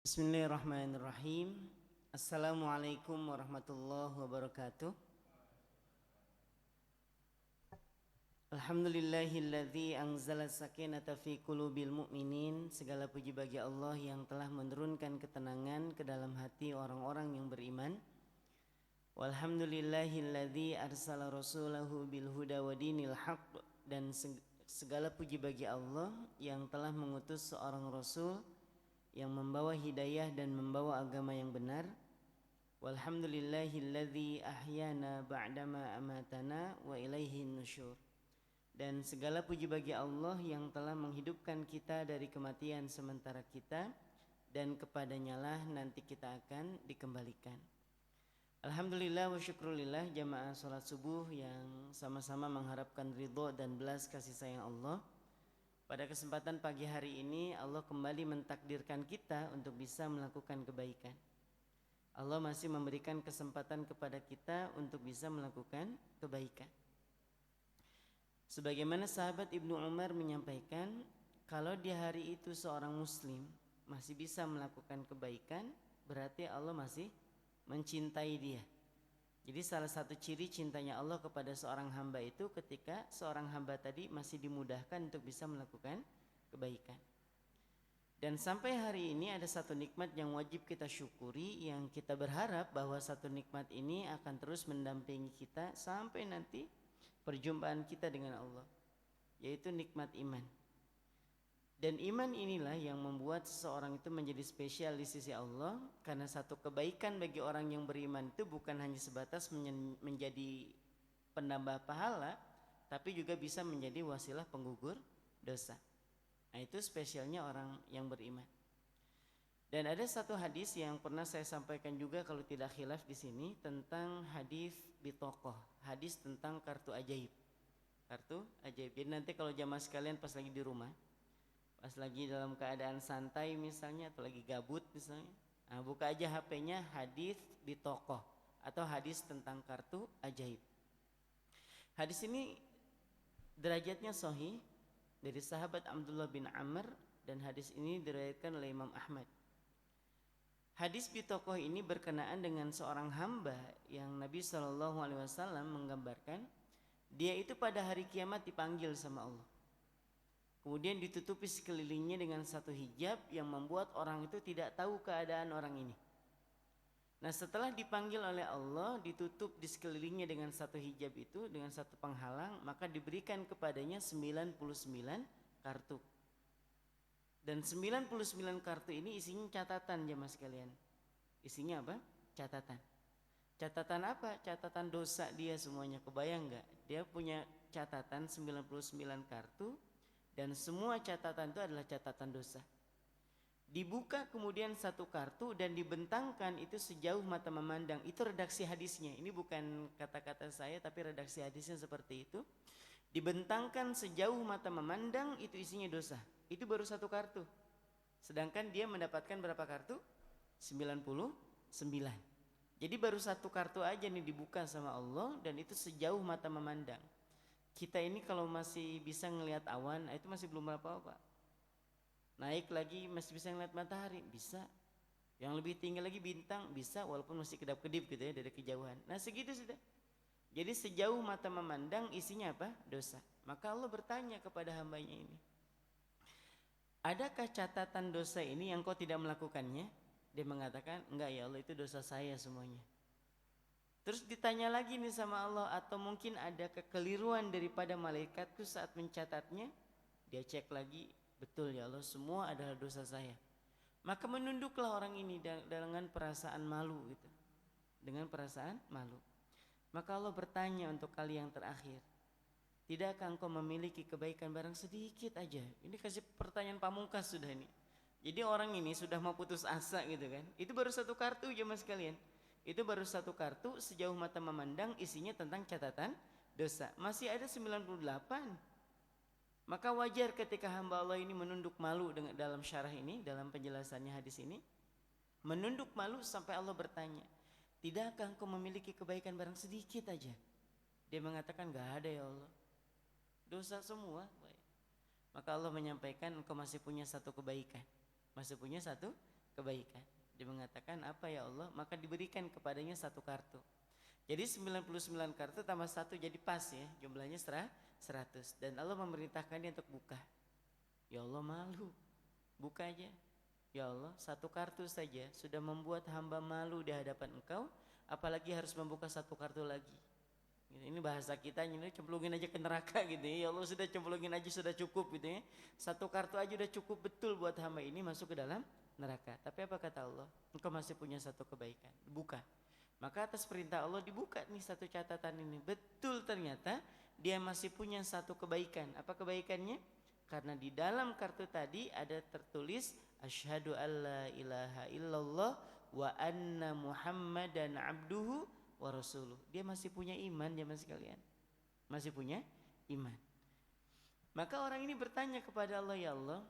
Bismillahirrahmanirrahim. Assalamualaikum warahmatullahi wabarakatuh. Alhamdulillahilladzi anzala sakinata fi qulubil mu'minin. Segala puji bagi Allah yang telah menurunkan ketenangan ke dalam hati orang-orang yang beriman. Walhamdulillahilladzi arsala rasulahu bil huda wa dinil haqq. Dan segala puji bagi Allah yang telah mengutus seorang rasul yang membawa hidayah dan membawa agama yang benar. Walhamdulillahilladzi ahyana ba'dama amatana wa ilaihin nusyur. Dan segala puji bagi Allah yang telah menghidupkan kita dari kematian sementara kita, dan kepadanya lah nanti kita akan dikembalikan. Alhamdulillah wa syukrulillah jamaah salat subuh yang sama-sama mengharapkan ridho dan belas kasih sayang Allah. Pada kesempatan pagi hari ini Allah kembali mentakdirkan kita untuk bisa melakukan kebaikan. Allah masih memberikan kesempatan kepada kita untuk bisa melakukan kebaikan. Sebagaimana sahabat Ibnu Umar menyampaikan, kalau di hari itu seorang muslim masih bisa melakukan kebaikan, berarti Allah masih mencintai dia. Jadi salah satu ciri cintanya Allah kepada seorang hamba itu ketika seorang hamba tadi masih dimudahkan untuk bisa melakukan kebaikan. Dan sampai hari ini ada satu nikmat yang wajib kita syukuri, yang kita berharap bahwa satu nikmat ini akan terus mendampingi kita sampai nanti perjumpaan kita dengan Allah, yaitu nikmat iman. Dan iman inilah yang membuat seseorang itu menjadi spesial di sisi Allah, karena satu kebaikan bagi orang yang beriman itu bukan hanya sebatas menjadi penambah pahala, tapi juga bisa menjadi wasilah penggugur dosa. Nah, itu spesialnya orang yang beriman. Dan ada satu hadis yang pernah saya sampaikan juga kalau tidak khilaf di sini, tentang hadis bitokoh, hadis tentang kartu ajaib. Kartu ajaib. Jadi nanti kalau jamaah sekalian pas lagi di rumah, pas lagi dalam keadaan santai misalnya, atau lagi gabut misalnya, nah, buka aja HP-nya hadis bitokoh atau hadis tentang kartu ajaib. Hadis ini derajatnya sahih dari sahabat Abdullah bin Amr, dan hadis ini diriwayatkan oleh Imam Ahmad. Hadis bitokoh ini berkenaan dengan seorang hamba yang Nabi SAW menggambarkan dia itu pada hari kiamat dipanggil sama Allah. Kemudian ditutupi sekelilingnya dengan satu hijab yang membuat orang itu tidak tahu keadaan orang ini. Nah, setelah dipanggil oleh Allah, ditutup di sekelilingnya dengan satu hijab itu, dengan satu penghalang, maka diberikan kepadanya 99 kartu. Dan 99 kartu ini isinya catatan jemaah sekalian. Isinya apa? Catatan. Catatan apa? Catatan dosa dia semuanya. Kebayang enggak? Dia punya catatan 99 kartu, dan semua catatan itu adalah catatan dosa. Dibuka kemudian satu kartu dan dibentangkan itu sejauh mata memandang. Itu redaksi hadisnya. Ini bukan kata-kata saya, tapi redaksi hadisnya seperti itu. Dibentangkan sejauh mata memandang, itu isinya dosa. Itu baru satu kartu. Sedangkan dia mendapatkan berapa kartu? 99. Jadi baru satu kartu aja nih dibuka sama Allah, dan itu sejauh mata memandang. Kita ini kalau masih bisa ngelihat awan, itu masih belum apa-apa. Naik lagi masih bisa ngelihat matahari, bisa. Yang lebih tinggi lagi bintang, bisa, walaupun masih kedap-kedip gitu ya dari kejauhan. Nah, segitu sudah. Jadi sejauh mata memandang isinya apa? Dosa. Maka Allah bertanya kepada hambanya ini, adakah catatan dosa ini yang kau tidak melakukannya? Dia mengatakan, enggak ya Allah, itu dosa saya semuanya. Terus ditanya lagi nih sama Allah, atau mungkin ada kekeliruan daripada malaikatku saat mencatatnya? Dia cek lagi, betul ya Allah, semua adalah dosa saya. Maka menunduklah orang ini dengan perasaan malu gitu. Dengan perasaan malu. Maka Allah bertanya untuk kali yang terakhir, tidakkah engkau memiliki kebaikan barang sedikit aja? Ini kasih pertanyaan pamungkas sudah ini. Jadi orang ini sudah mau putus asa gitu kan. Itu baru satu kartu jemaah sekalian. Itu baru satu kartu sejauh mata memandang, isinya tentang catatan dosa. Masih ada 98. Maka wajar ketika hamba Allah ini menunduk malu dengan dalam syarah ini, dalam penjelasannya hadis ini, menunduk malu sampai Allah bertanya, tidakkah engkau memiliki kebaikan barang sedikit aja? Dia mengatakan, enggak ada ya Allah, dosa semua. Maka Allah menyampaikan, engkau masih punya satu kebaikan. Masih punya satu kebaikan. Dia mengatakan, apa ya Allah? Maka diberikan kepadanya satu kartu. Jadi 99 kartu tambah satu jadi pas ya, jumlahnya 100. Dan Allah memerintahkan dia untuk buka. Ya Allah, malu, buka aja. Ya Allah, satu kartu saja sudah membuat hamba malu di hadapan Engkau, apalagi harus membuka satu kartu lagi. Ini bahasa kita, ini cemplungin aja ke neraka gitu ya. Ya Allah, sudah cemplungin aja sudah cukup gitu ya. Satu kartu aja udah cukup betul buat hamba ini masuk ke dalam neraka. Tapi apa kata Allah? Engkau masih punya satu kebaikan, buka. Maka atas perintah Allah dibuka nih satu catatan ini. Betul, ternyata dia masih punya satu kebaikan. Apa kebaikannya? Karena di dalam kartu tadi ada tertulis asyhadu alla ilaha illallah wa anna muhammadan abduhu wa rasuluh. Dia masih punya iman jemaah sekalian. Masih punya iman. Maka orang ini bertanya kepada Allah, ya Allah,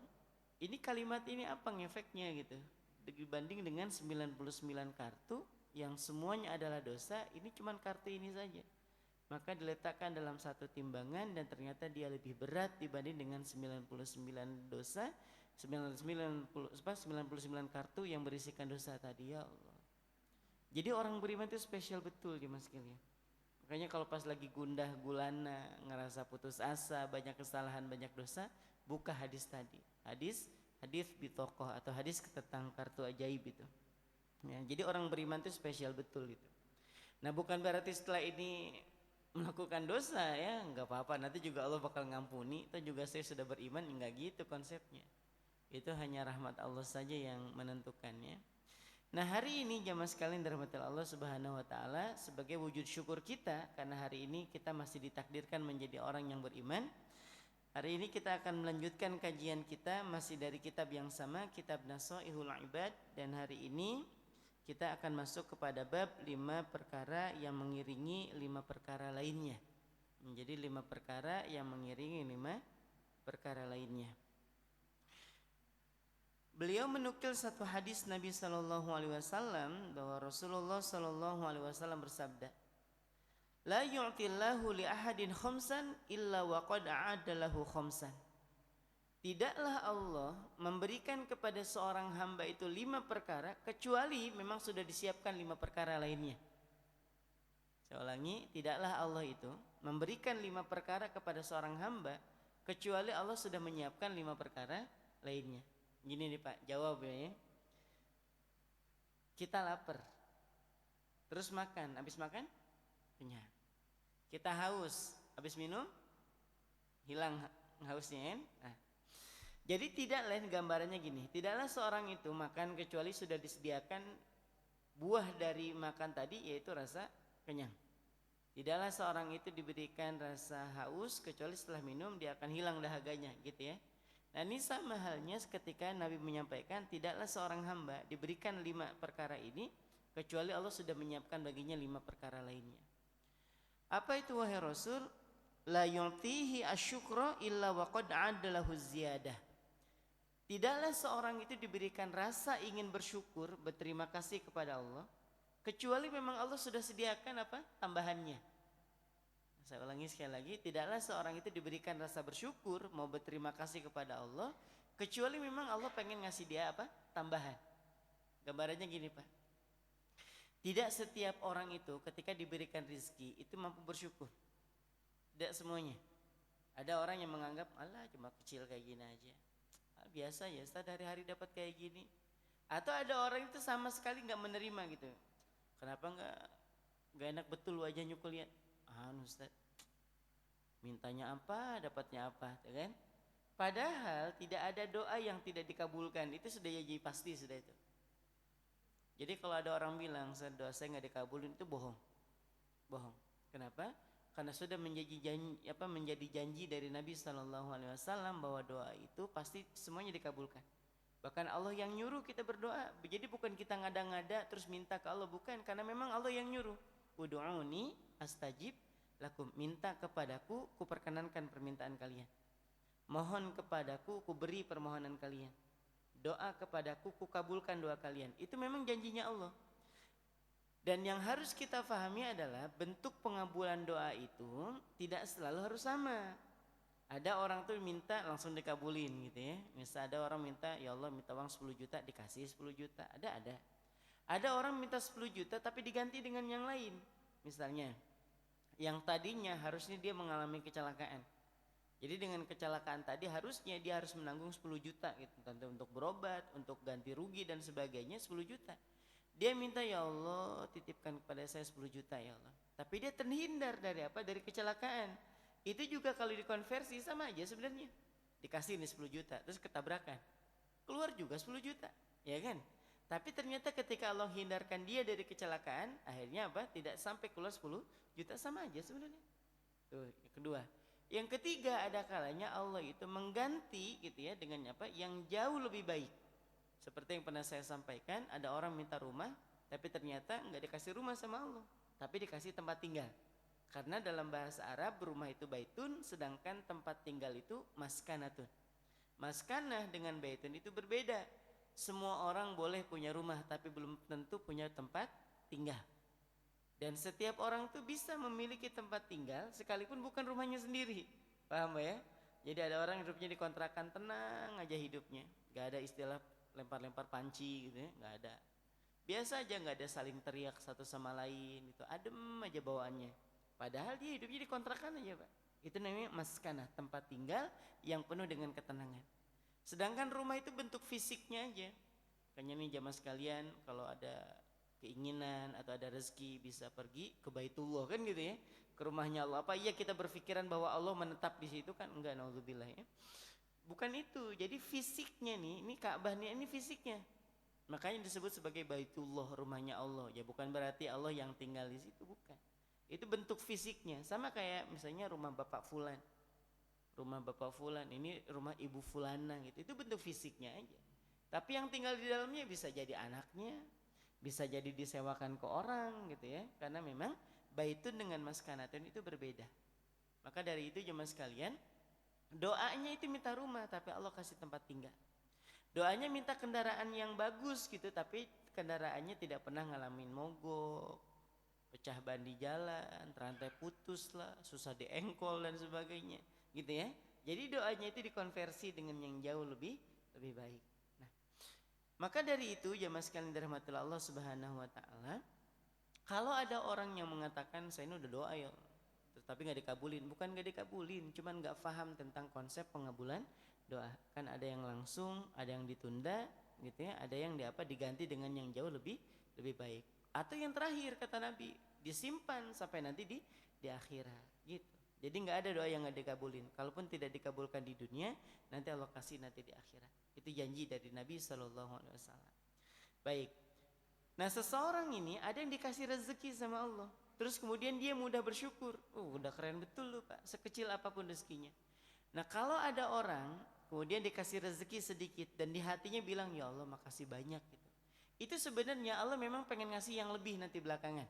ini kalimat ini apa ngefeknya gitu? Dibanding dengan 99 kartu yang semuanya adalah dosa, ini cuma kartu ini saja. Maka diletakkan dalam satu timbangan dan ternyata dia lebih berat dibanding dengan 99 dosa, 99 kartu yang berisikan dosa tadi, ya Allah. Jadi orang beriman itu spesial betul jemaah sekalian. Makanya kalau pas lagi gundah gulana, ngerasa putus asa, banyak kesalahan, banyak dosa, buka hadis tadi. Hadis bitokoh atau hadis tentang kartu ajaib itu. Ya, jadi orang beriman itu spesial betul gitu. Nah, bukan berarti setelah ini melakukan dosa ya, nggak apa-apa, nanti juga Allah bakal ngampuni, itu juga saya sudah beriman, nggak gitu konsepnya. Itu hanya rahmat Allah saja yang menentukannya. Nah, hari ini jamaah sekalian dirahmati Allah Subhanahu wa taala, sebagai wujud syukur kita karena hari ini kita masih ditakdirkan menjadi orang yang beriman. Hari ini kita akan melanjutkan kajian kita masih dari kitab yang sama, kitab Nasaihul Ibad, dan hari ini kita akan masuk kepada bab 5 perkara yang mengiringi 5 perkara lainnya. Menjadi 5 perkara yang mengiringi 5 perkara lainnya. Beliau menukil satu hadis Nabi SAW bahwa Rasulullah SAW bersabda, la yu'tillahu li ahadin khamsan illa waqad a'adalahu khamsan. Tidaklah Allah memberikan kepada seorang hamba itu 5 perkara kecuali memang sudah disiapkan 5 perkara lainnya. Saya ulangi, tidaklah Allah itu memberikan 5 perkara kepada seorang hamba kecuali Allah sudah menyiapkan 5 perkara lainnya. Gini nih Pak, jawabnya ya. Kita lapar, terus makan, habis makan kenyang. Kita haus, habis minum hilang hausnya. Nah, jadi tidak lain gambarannya gini, tidaklah seorang itu makan kecuali sudah disediakan buah dari makan tadi, yaitu rasa kenyang. Tidaklah seorang itu diberikan rasa haus kecuali setelah minum dia akan hilang dahaganya gitu ya. Nah, ini sama halnya ketika Nabi menyampaikan tidaklah seorang hamba diberikan 5 perkara ini kecuali Allah sudah menyiapkan baginya 5 perkara lainnya. Apa itu wahai Rasul? La yu'tihi asyukra illa waqad 'adalahu ziyadah. Tidaklah seorang itu diberikan rasa ingin bersyukur, berterima kasih kepada Allah kecuali memang Allah sudah sediakan apa? Tambahannya. Saya ulangi sekali lagi, tidaklah seorang itu diberikan rasa bersyukur, mau berterima kasih kepada Allah kecuali memang Allah pengen ngasih dia apa? Tambahan. Gambarannya gini Pak, tidak setiap orang itu ketika diberikan rezeki itu mampu bersyukur. Tidak semuanya. Ada orang yang menganggap, alah cuma kecil kayak gini aja, biasa ya Ustaz, hari-hari dapat kayak gini. Atau ada orang itu sama sekali gak menerima gitu. Kenapa gak enak betul wajah nyukul lihat. Ustaz, mintanya apa dapatnya apa, kan? Padahal tidak ada doa yang tidak dikabulkan. Itu sudah jadi pasti sudah itu. Jadi kalau ada orang bilang doa saya nggak dikabulin, itu bohong. Kenapa? Karena sudah menjadi janji dari Nabi SAW bahwa doa itu pasti semuanya dikabulkan. Bahkan Allah yang nyuruh kita berdoa. Jadi bukan kita ngada-ngada terus minta ke Allah, bukan. Karena memang Allah yang nyuruh. Ud'uni astajib lakum, minta kepadaku ku perkenankan permintaan kalian. Mohon kepadaku ku beri permohonan kalian. Doa kepadaku ku kabulkan doa kalian. Itu memang janjinya Allah. Dan yang harus kita pahami adalah bentuk pengabulan doa itu tidak selalu harus sama. Ada orang tuh minta langsung dikabulin gitu ya. Misal ada orang minta, ya Allah minta uang 10 juta dikasih 10 juta. Ada. Ada orang minta 10 juta tapi diganti dengan yang lain. Misalnya yang tadinya harusnya dia mengalami kecelakaan. Jadi dengan kecelakaan tadi harusnya dia harus menanggung 10 juta gitu. Tentu untuk berobat, untuk ganti rugi dan sebagainya 10 juta. Dia minta, ya Allah titipkan kepada saya 10 juta ya Allah. Tapi dia terhindar dari apa? Dari kecelakaan. Itu juga kalau dikonversi sama aja sebenarnya. Dikasih nih 10 juta terus ketabrakan. Keluar juga 10 juta, ya kan? Tapi ternyata ketika Allah hindarkan dia dari kecelakaan, akhirnya apa? Tidak sampai keluar 10 juta, sama aja sebenarnya. Tuh, yang kedua. Yang ketiga, ada kalanya Allah itu mengganti gitu ya dengan apa? Yang jauh lebih baik. Seperti yang pernah saya sampaikan, ada orang minta rumah, tapi ternyata nggak dikasih rumah sama Allah, tapi dikasih tempat tinggal. Karena dalam bahasa Arab rumah itu baitun, sedangkan tempat tinggal itu maskanatun. Maskanah dengan baitun itu berbeda. Semua orang boleh punya rumah tapi belum tentu punya tempat tinggal. Dan setiap orang tuh bisa memiliki tempat tinggal sekalipun bukan rumahnya sendiri. Paham ya? Jadi ada orang hidupnya di kontrakan, tenang aja hidupnya. Gak ada istilah lempar-lempar panci gitu ya, gak ada. Biasa aja, gak ada saling teriak satu sama lain, itu adem aja bawaannya. Padahal dia hidupnya di kontrakan aja Pak. Itu namanya maskanah, tempat tinggal yang penuh dengan ketenangan. Sedangkan rumah itu bentuk fisiknya aja. Makanya nih jamaah sekalian, kalau ada keinginan atau ada rezeki bisa pergi ke Baitullah kan gitu ya, ke rumahnya Allah. Apa iya kita berpikiran bahwa Allah menetap di situ? Kan enggak, naudzubillah ya. Bukan itu. Jadi fisiknya nih, ini Ka'bah nih, ini fisiknya. Makanya disebut sebagai Baitullah, rumahnya Allah. Ya bukan berarti Allah yang tinggal di situ, bukan. Itu bentuk fisiknya. Sama kayak misalnya rumah Bapak Fulan. Rumah Bapak Fulan, ini rumah Ibu Fulana gitu. Itu bentuk fisiknya aja. Tapi yang tinggal di dalamnya bisa jadi anaknya, bisa jadi disewakan ke orang gitu ya. Karena memang baitun dengan maskanatun itu berbeda. Maka dari itu jemaah sekalian, doanya itu minta rumah tapi Allah kasih tempat tinggal. Doanya minta kendaraan yang bagus gitu tapi kendaraannya tidak pernah ngalamin mogok, pecah ban di jalan, rantai putus lah, susah diengkol dan sebagainya gitu ya. Jadi doanya itu dikonversi dengan yang jauh lebih baik. Nah, maka dari itu jamaah sekalian dirahmati Allah Subhanahu wa taala, kalau ada orang yang mengatakan saya ini udah doa ya tapi nggak dikabulin, bukan nggak dikabulin, cuman nggak paham tentang konsep pengabulan doa. Kan ada yang langsung, ada yang ditunda gitu ya, ada yang diganti dengan yang jauh lebih baik. Atau yang terakhir kata Nabi, disimpan sampai nanti di akhirat gitu. Jadi nggak ada doa yang nggak dikabulin. Kalaupun tidak dikabulkan di dunia, nanti Allah kasih nanti di akhirat. Itu janji dari Nabi SAW. Baik. Nah seseorang ini ada yang dikasih rezeki sama Allah, terus kemudian dia mudah bersyukur. Udah keren betul loh Pak, sekecil apapun rezekinya. Nah kalau ada orang kemudian dikasih rezeki sedikit dan di hatinya bilang ya Allah makasih banyak gitu. Itu sebenarnya Allah memang pengen ngasih yang lebih nanti belakangan.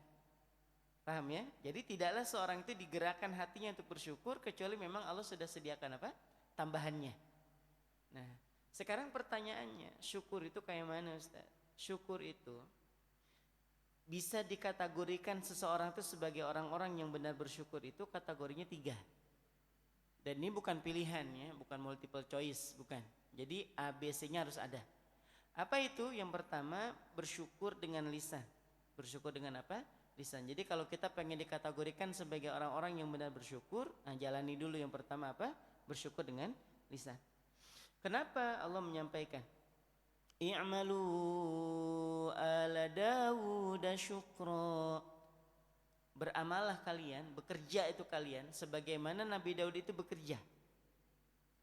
Paham ya? Jadi tidaklah seorang itu digerakkan hatinya untuk bersyukur kecuali memang Allah sudah sediakan apa? Tambahannya. Nah, sekarang pertanyaannya, syukur itu kayak mana Ustaz? Syukur itu bisa dikategorikan seseorang itu sebagai orang-orang yang benar bersyukur itu kategorinya 3. Dan ini bukan pilihan ya, bukan multiple choice, bukan. Jadi ABC-nya harus ada. Apa itu? Yang pertama, bersyukur dengan lisan. Bersyukur dengan apa? Lisan. Jadi kalau kita pengen dikategorikan sebagai orang-orang yang benar bersyukur, nah jalani dulu yang pertama apa? Bersyukur dengan lisan. Kenapa Allah menyampaikan i'malu ala Dawud syukra. Beramalah kalian, bekerja itu kalian sebagaimana Nabi Daud itu bekerja.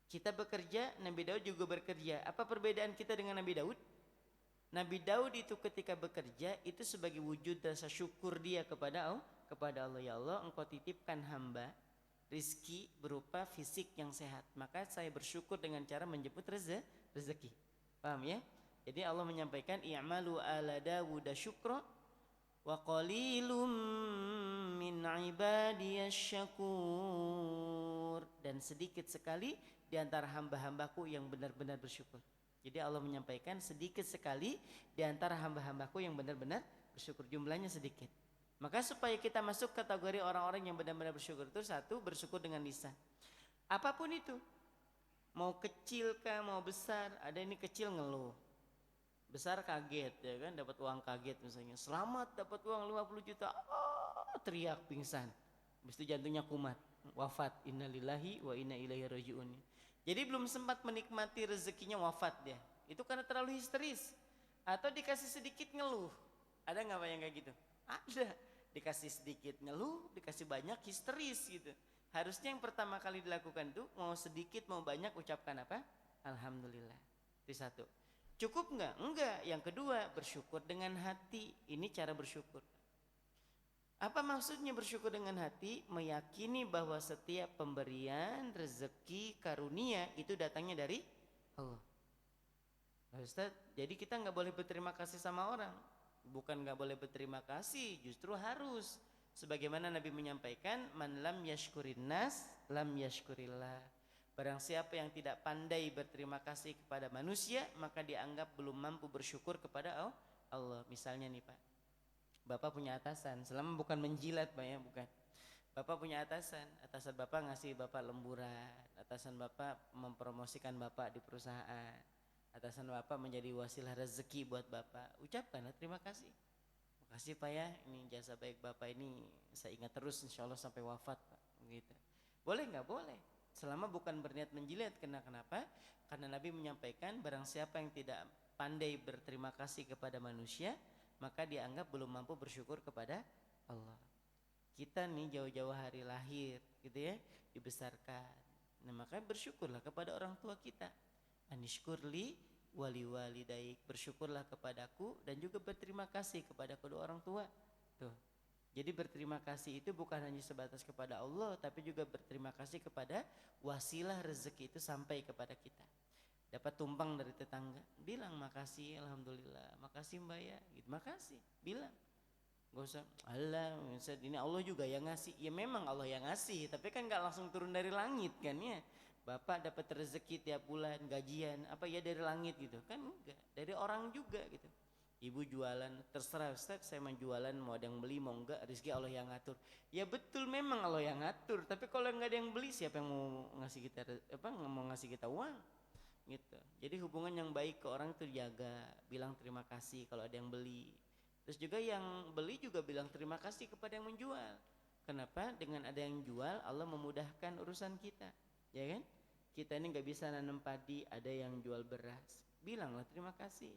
Kita bekerja, Nabi Daud juga bekerja. Apa perbedaan kita dengan Nabi Daud? Nabi Daud itu ketika bekerja itu sebagai wujud rasa syukur dia kepada Allah. Ya Allah, engkau titipkan hamba rizki berupa fisik yang sehat, maka saya bersyukur dengan cara menjemput rezeki. Paham ya? Jadi Allah menyampaikan i'malu ala Dawud syukra wa qalilum min ibadiyasy syakur, dan sedikit sekali di antara hamba-hambaku yang benar-benar bersyukur. Jadi Allah menyampaikan sedikit sekali di antara hamba-hambaku yang benar-benar bersyukur, jumlahnya sedikit. Maka supaya kita masuk kategori orang-orang yang benar-benar bersyukur itu, satu, bersyukur dengan lisan. Apapun itu, mau kecil kah, mau besar. Ada ini kecil ngeluh, besar kaget ya kan, dapat uang kaget misalnya. Selamat dapat uang 50 juta, teriak pingsan. Habis itu jantungnya kumat, wafat. Innalillahi wa inna ilaihi rajiun. Jadi belum sempat menikmati rezekinya wafat dia. Itu karena terlalu histeris. Atau dikasih sedikit ngeluh. Ada nggak Pak yang kayak gitu? Ada. Dikasih sedikit ngeluh, dikasih banyak histeris gitu. Harusnya yang pertama kali dilakukan itu mau sedikit mau banyak ucapkan apa? Alhamdulillah. Itu satu. Cukup nggak? Enggak. Yang kedua, bersyukur dengan hati. Ini cara bersyukur. Apa maksudnya bersyukur dengan hati? Meyakini bahwa setiap pemberian, rezeki, karunia itu datangnya dari Allah. Nah, Ustaz, jadi kita nggak boleh berterima kasih sama orang. Bukan nggak boleh berterima kasih, justru harus. Sebagaimana Nabi menyampaikan, man lam yashkurin nas, lam yashkurillah. Barang siapa yang tidak pandai berterima kasih kepada manusia, maka dianggap belum mampu bersyukur kepada Allah. Misalnya nih Pak, Bapak punya atasan, selama bukan menjilat Pak ya, bukan. Bapak punya atasan Bapak ngasih Bapak lemburan, atasan Bapak mempromosikan Bapak di perusahaan, atasan Bapak menjadi wasilah rezeki buat Bapak. Ucapkanlah terima kasih. Makasih Pak ya, ini jasa baik Bapak ini saya ingat terus insya Allah sampai wafat Pak. Gitu. Boleh nggak? Boleh. Selama bukan berniat menjilat. Kenapa? Karena Nabi menyampaikan barang siapa yang tidak pandai berterima kasih kepada manusia, maka dianggap belum mampu bersyukur kepada Allah. Kita nih jauh-jauh hari lahir gitu ya, dibesarkan. Nah maka bersyukurlah kepada orang tua kita. Anishkurli wali walidaik, bersyukurlah kepadaku dan juga berterima kasih kepada kedua orang tua. Tuh. Jadi berterima kasih itu bukan hanya sebatas kepada Allah, tapi juga berterima kasih kepada wasilah rezeki itu sampai kepada kita. Dapat tumpang dari tetangga, bilang makasih, alhamdulillah, makasih Mbak ya, gitu, makasih, bilang. Gak usah, Allah, ini Allah juga yang ngasih. Ya memang Allah yang ngasih, tapi kan gak langsung turun dari langit kan ya. Bapak dapat rezeki tiap bulan, gajian, apa ya dari langit gitu. Kan enggak, dari orang juga gitu. Ibu jualan, terserah Ustaz, saya mau jualan, mau ada yang beli, mau enggak, rezeki Allah yang ngatur. Ya betul memang Allah yang ngatur, tapi kalau enggak ada yang beli, siapa yang mau ngasih kita mau ngasih kita uang? Gitu. Jadi hubungan yang baik ke orang itu jaga, bilang terima kasih kalau ada yang beli. Terus juga yang beli juga bilang terima kasih kepada yang menjual. Kenapa? Dengan ada yang jual, Allah memudahkan urusan kita. Ya kan? Kita ini gak bisa nanam padi, ada yang jual beras. Bilanglah terima kasih.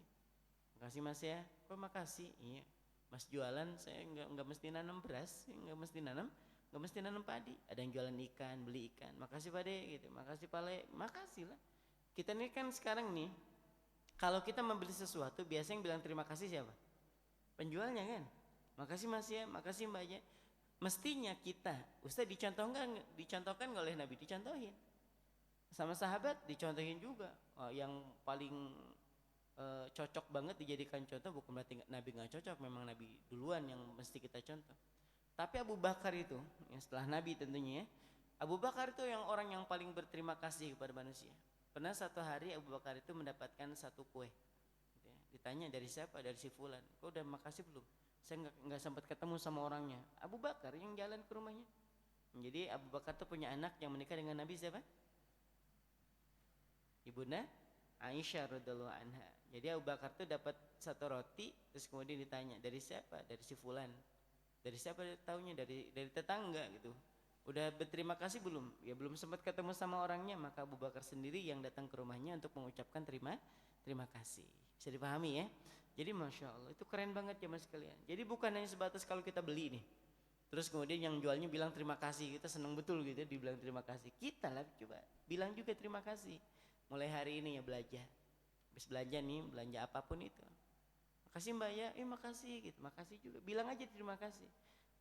Makasih Mas ya. Kok makasih? Iya. Mas jualan, saya nggak mesti nanam beras, nggak mesti nanam padi. Ada yang jualan ikan, beli ikan. Makasih Pak De, gitu. Makasih Pak Le, makasih lah. Kita ini kan sekarang nih, kalau kita membeli sesuatu, biasanya yang bilang terima kasih siapa? Penjualnya kan. Makasih Mas ya, makasih Mbak ya. Mestinya kita, Ustaz dicontohkan nggak oleh Nabi? Dicontohin. Sama sahabat dicontohin juga. Yang paling cocok banget dijadikan contoh bukan berarti Nabi nggak cocok, memang Nabi duluan yang mesti kita contoh. Tapi Abu Bakar itu, yang setelah Nabi tentunya ya, Abu Bakar itu yang orang yang paling berterima kasih kepada manusia. Pernah satu hari Abu Bakar itu mendapatkan satu kue. Ditanya dari siapa? Dari si Fulan. Kau udah makasih belum? Saya nggak sempat ketemu sama orangnya. Abu Bakar yang jalan ke rumahnya. Jadi Abu Bakar tuh punya anak yang menikah dengan Nabi siapa? Ibunda Aisyah radhiallahu anha. Jadi Abu Bakar tuh dapat satu roti, terus kemudian ditanya dari siapa? Dari si Fulan. Dari siapa taunya? Dari tetangga gitu. Udah berterima kasih belum? Ya belum sempat ketemu sama orangnya, maka Abu Bakar sendiri yang datang ke rumahnya untuk mengucapkan terima kasih. Bisa dipahami ya? Jadi Masya Allah itu keren banget ya mas sekalian. Jadi bukan hanya sebatas kalau kita beli nih, terus kemudian yang jualnya bilang terima kasih, kita senang betul gitu dibilang terima kasih. Kita lah coba bilang juga terima kasih. Mulai hari ini ya belajar. Habis belanja nih, belanja apapun itu. Makasih Mbak ya, makasih gitu. Makasih juga. Bilang aja terima kasih.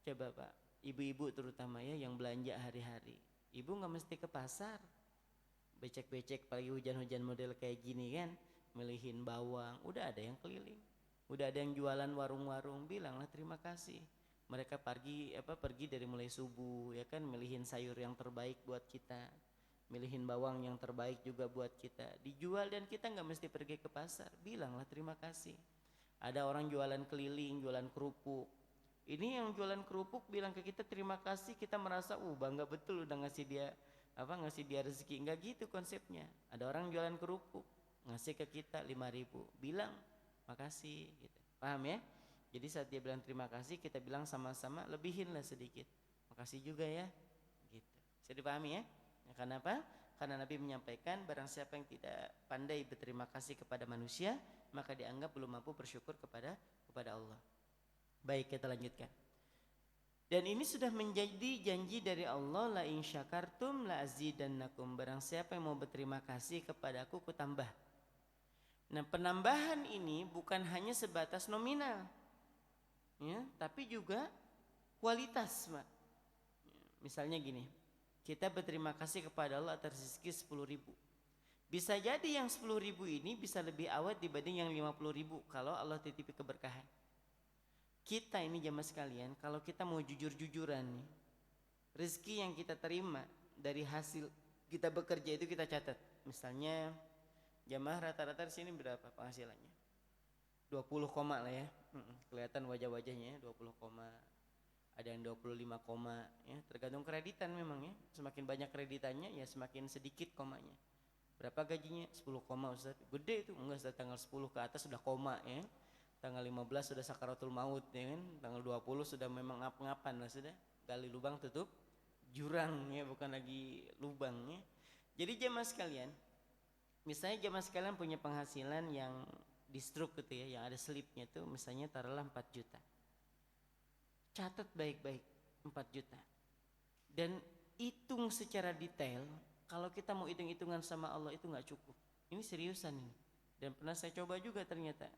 Coba Pak, ibu-ibu terutama ya yang belanja hari-hari. Ibu nggak mesti ke pasar. Becek-becek pagi hujan-hujan model kayak gini kan, milihin bawang, udah ada yang keliling. Udah ada yang jualan warung-warung, bilanglah terima kasih. Mereka pergi dari mulai subuh ya kan, milihin sayur yang terbaik buat kita. Milihin bawang yang terbaik juga buat kita, dijual dan kita nggak mesti pergi ke pasar, bilanglah terima kasih. Ada orang jualan keliling, jualan kerupuk, ini yang jualan kerupuk bilang ke kita terima kasih, kita merasa bangga betul udah ngasih dia ngasih dia rezeki. Enggak gitu konsepnya. Ada orang jualan kerupuk ngasih ke kita 5.000, bilang makasih gitu. Paham ya? Jadi saat dia bilang terima kasih, kita bilang sama-sama lebihin lah sedikit. Makasih juga ya. Gitu. Bisa dipahami ya? Karena apa? Karena Nabi menyampaikan barang siapa yang tidak pandai berterima kasih kepada manusia, maka dianggap belum mampu bersyukur kepada Allah. Baik, kita lanjutkan. Dan ini sudah menjadi janji dari Allah, la in syakartum la azidannakum. Barang siapa yang mau berterima kasih kepadaku, ku tambah. Nah, penambahan ini bukan hanya sebatas nominal, ya, tapi juga kualitas, Pak. Misalnya gini, kita berterima kasih kepada Allah atas rezeki 10.000. Bisa jadi yang 10.000 ini bisa lebih awet dibanding yang 50.000 kalau Allah titipi keberkahan. Kita ini jamaah sekalian, kalau kita mau jujur-jujuran nih, rezeki yang kita terima dari hasil kita bekerja itu kita catat. Misalnya jamaah rata-rata di sini berapa penghasilannya? 20 koma lah ya. Kelihatan wajah-wajahnya 20 koma. Ada yang 25 koma ya, tergantung kreditan memang ya. Semakin banyak kreditannya ya semakin sedikit komanya. Berapa gajinya? 10 koma Ustaz. Gede itu, enggak, Ustaz, tanggal 10 ke atas sudah koma ya. Tanggal 15 sudah sakaratul maut ya kan. Tanggal 20 sudah memang ngap-ngapan lah sudah. Gali lubang tutup jurang ya, bukan lagi lubang ya. Jadi jemaah sekalian, misalnya jemaah sekalian punya penghasilan yang di stroke gitu ya, yang ada slipnya tuh misalnya taruhlah 4 juta. Catat baik-baik 4 juta. Dan hitung secara detail, kalau kita mau hitung-hitungan sama Allah itu enggak cukup. Ini seriusan ini. Dan pernah saya coba juga ternyata.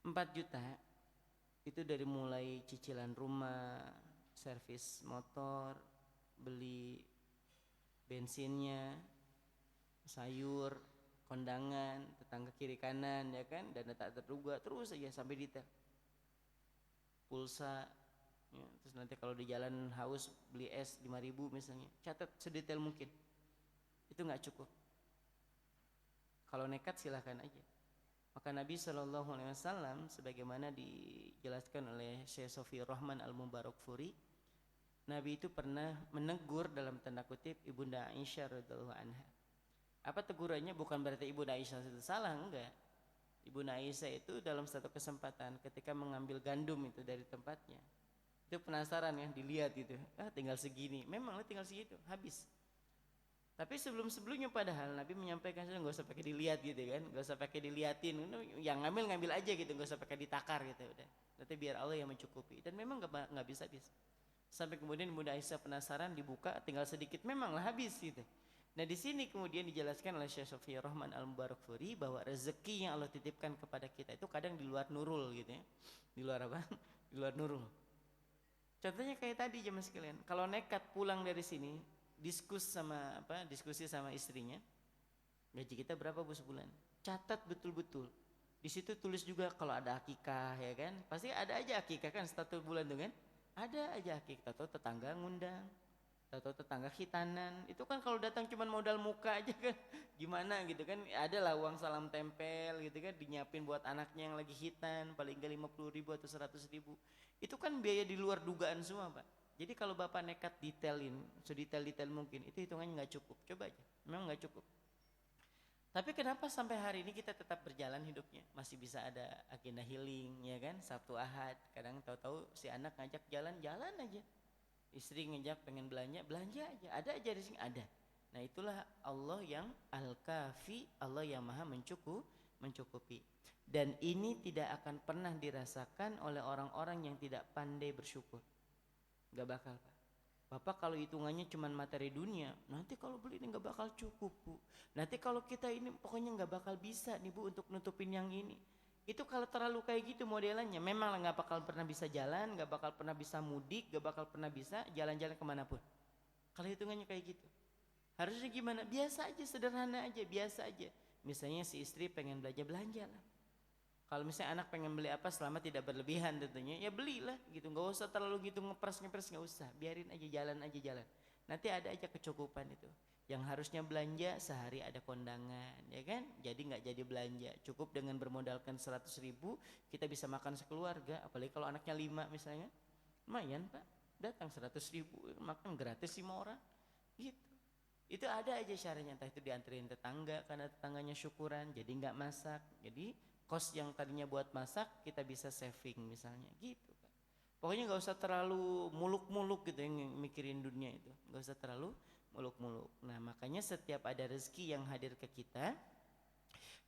4 juta itu dari mulai cicilan rumah, servis motor, beli bensinnya, sayur, kondangan, tetangga kiri kanan ya kan, dana tak terduga, terus aja sampai detail. Pulsa ya, terus nanti kalau di jalan haus beli es 5.000 misalnya, catat sedetail mungkin. Itu enggak cukup. Kalau nekat silahkan aja. Maka Nabi SAW sebagaimana dijelaskan oleh Syekh Sofi Rahman Al-Mubarakfuri, Nabi itu pernah menegur dalam tanda kutip Ibunda Aisyah radhiyallahu anha. Apa tegurannya? Bukan berarti Ibunda Aisyah itu salah, enggak. Ibunda Aisyah itu dalam satu kesempatan ketika mengambil gandum itu dari tempatnya, itu penasaran ya, dilihat gitu, tinggal segini, memang tinggal segitu, habis. Tapi sebelumnya padahal Nabi menyampaikan saja nggak usah pakai dilihat gitu kan, nggak usah pakai diliatin, yang ngambil aja gitu, nggak usah pakai ditakar gitu udah. Nanti biar Allah yang mencukupi. Dan memang nggak bisa habis. Sampai kemudian Bunda Aisyah penasaran, dibuka tinggal sedikit, memanglah habis gitu. Nah di sini kemudian dijelaskan oleh Syekh Sofiyah Rahman Al-Mubarakfuri bahwa rezeki yang Allah titipkan kepada kita itu kadang di luar nurul gitu ya. Di luar apa? Di luar nurul. Contohnya kayak tadi jemaah sekalian, kalau nekat pulang dari sini diskusi sama istrinya, gaji kita berapa Bu sebulan, catat betul-betul. Di situ tulis juga kalau ada akikah ya kan, pasti ada aja akikah kan, satu bulan tuh kan, ada aja akikah. Atau tetangga ngundang, atau tetangga khitanan, itu kan kalau datang cuma modal muka aja kan, gimana gitu kan, ada lah uang salam tempel gitu kan, dinyiapin buat anaknya yang lagi khitan, paling enggak 50.000 atau 100.000. Itu kan biaya di luar dugaan semua Pak. Jadi kalau Bapak nekat detailin, sedetail-detail mungkin, itu hitungannya nggak cukup. Coba aja, memang nggak cukup. Tapi kenapa sampai hari ini kita tetap berjalan hidupnya? Masih bisa ada agenda healing, ya kan? Sabtu Ahad, kadang tahu-tahu si anak ngajak jalan-jalan aja. Istri ngajak pengen belanja aja. Ada aja di sini, ada. Nah itulah Allah yang Al-Kafi, Allah yang Maha mencukupi. Dan ini tidak akan pernah dirasakan oleh orang-orang yang tidak pandai bersyukur. Gak bakal Pak. Bapak kalau hitungannya cuma materi dunia, nanti kalau beli ini gak bakal cukup Bu. Nanti kalau kita ini pokoknya gak bakal bisa nih Bu untuk nutupin yang ini. Itu kalau terlalu kayak gitu modelannya, memang gak bakal pernah bisa jalan, gak bakal pernah bisa mudik, gak bakal pernah bisa jalan-jalan kemanapun. Kalau hitungannya kayak gitu, harusnya gimana? Biasa aja, sederhana aja, biasa aja. Misalnya si istri pengen belanja lah. Kalau misalnya anak pengen beli apa selama tidak berlebihan tentunya, ya belilah gitu. Nggak usah terlalu gitu ngepres nggak usah. Biarin aja jalan. Nanti ada aja kecukupan itu. Yang harusnya belanja sehari ada kondangan, ya kan? Jadi nggak jadi belanja. Cukup dengan bermodalkan 100.000 kita bisa makan sekeluarga. Apalagi kalau anaknya 5 misalnya, lumayan Pak. Datang 100.000 makan gratis 5 orang. Gitu. Itu ada aja caranya, entah itu dianterin tetangga karena tetangganya syukuran jadi nggak masak, jadi kos yang tadinya buat masak kita bisa saving misalnya gitu kan. Pokoknya nggak usah terlalu muluk-muluk gitu yang mikirin dunia itu, nggak usah terlalu muluk-muluk. Nah makanya setiap ada rezeki yang hadir ke kita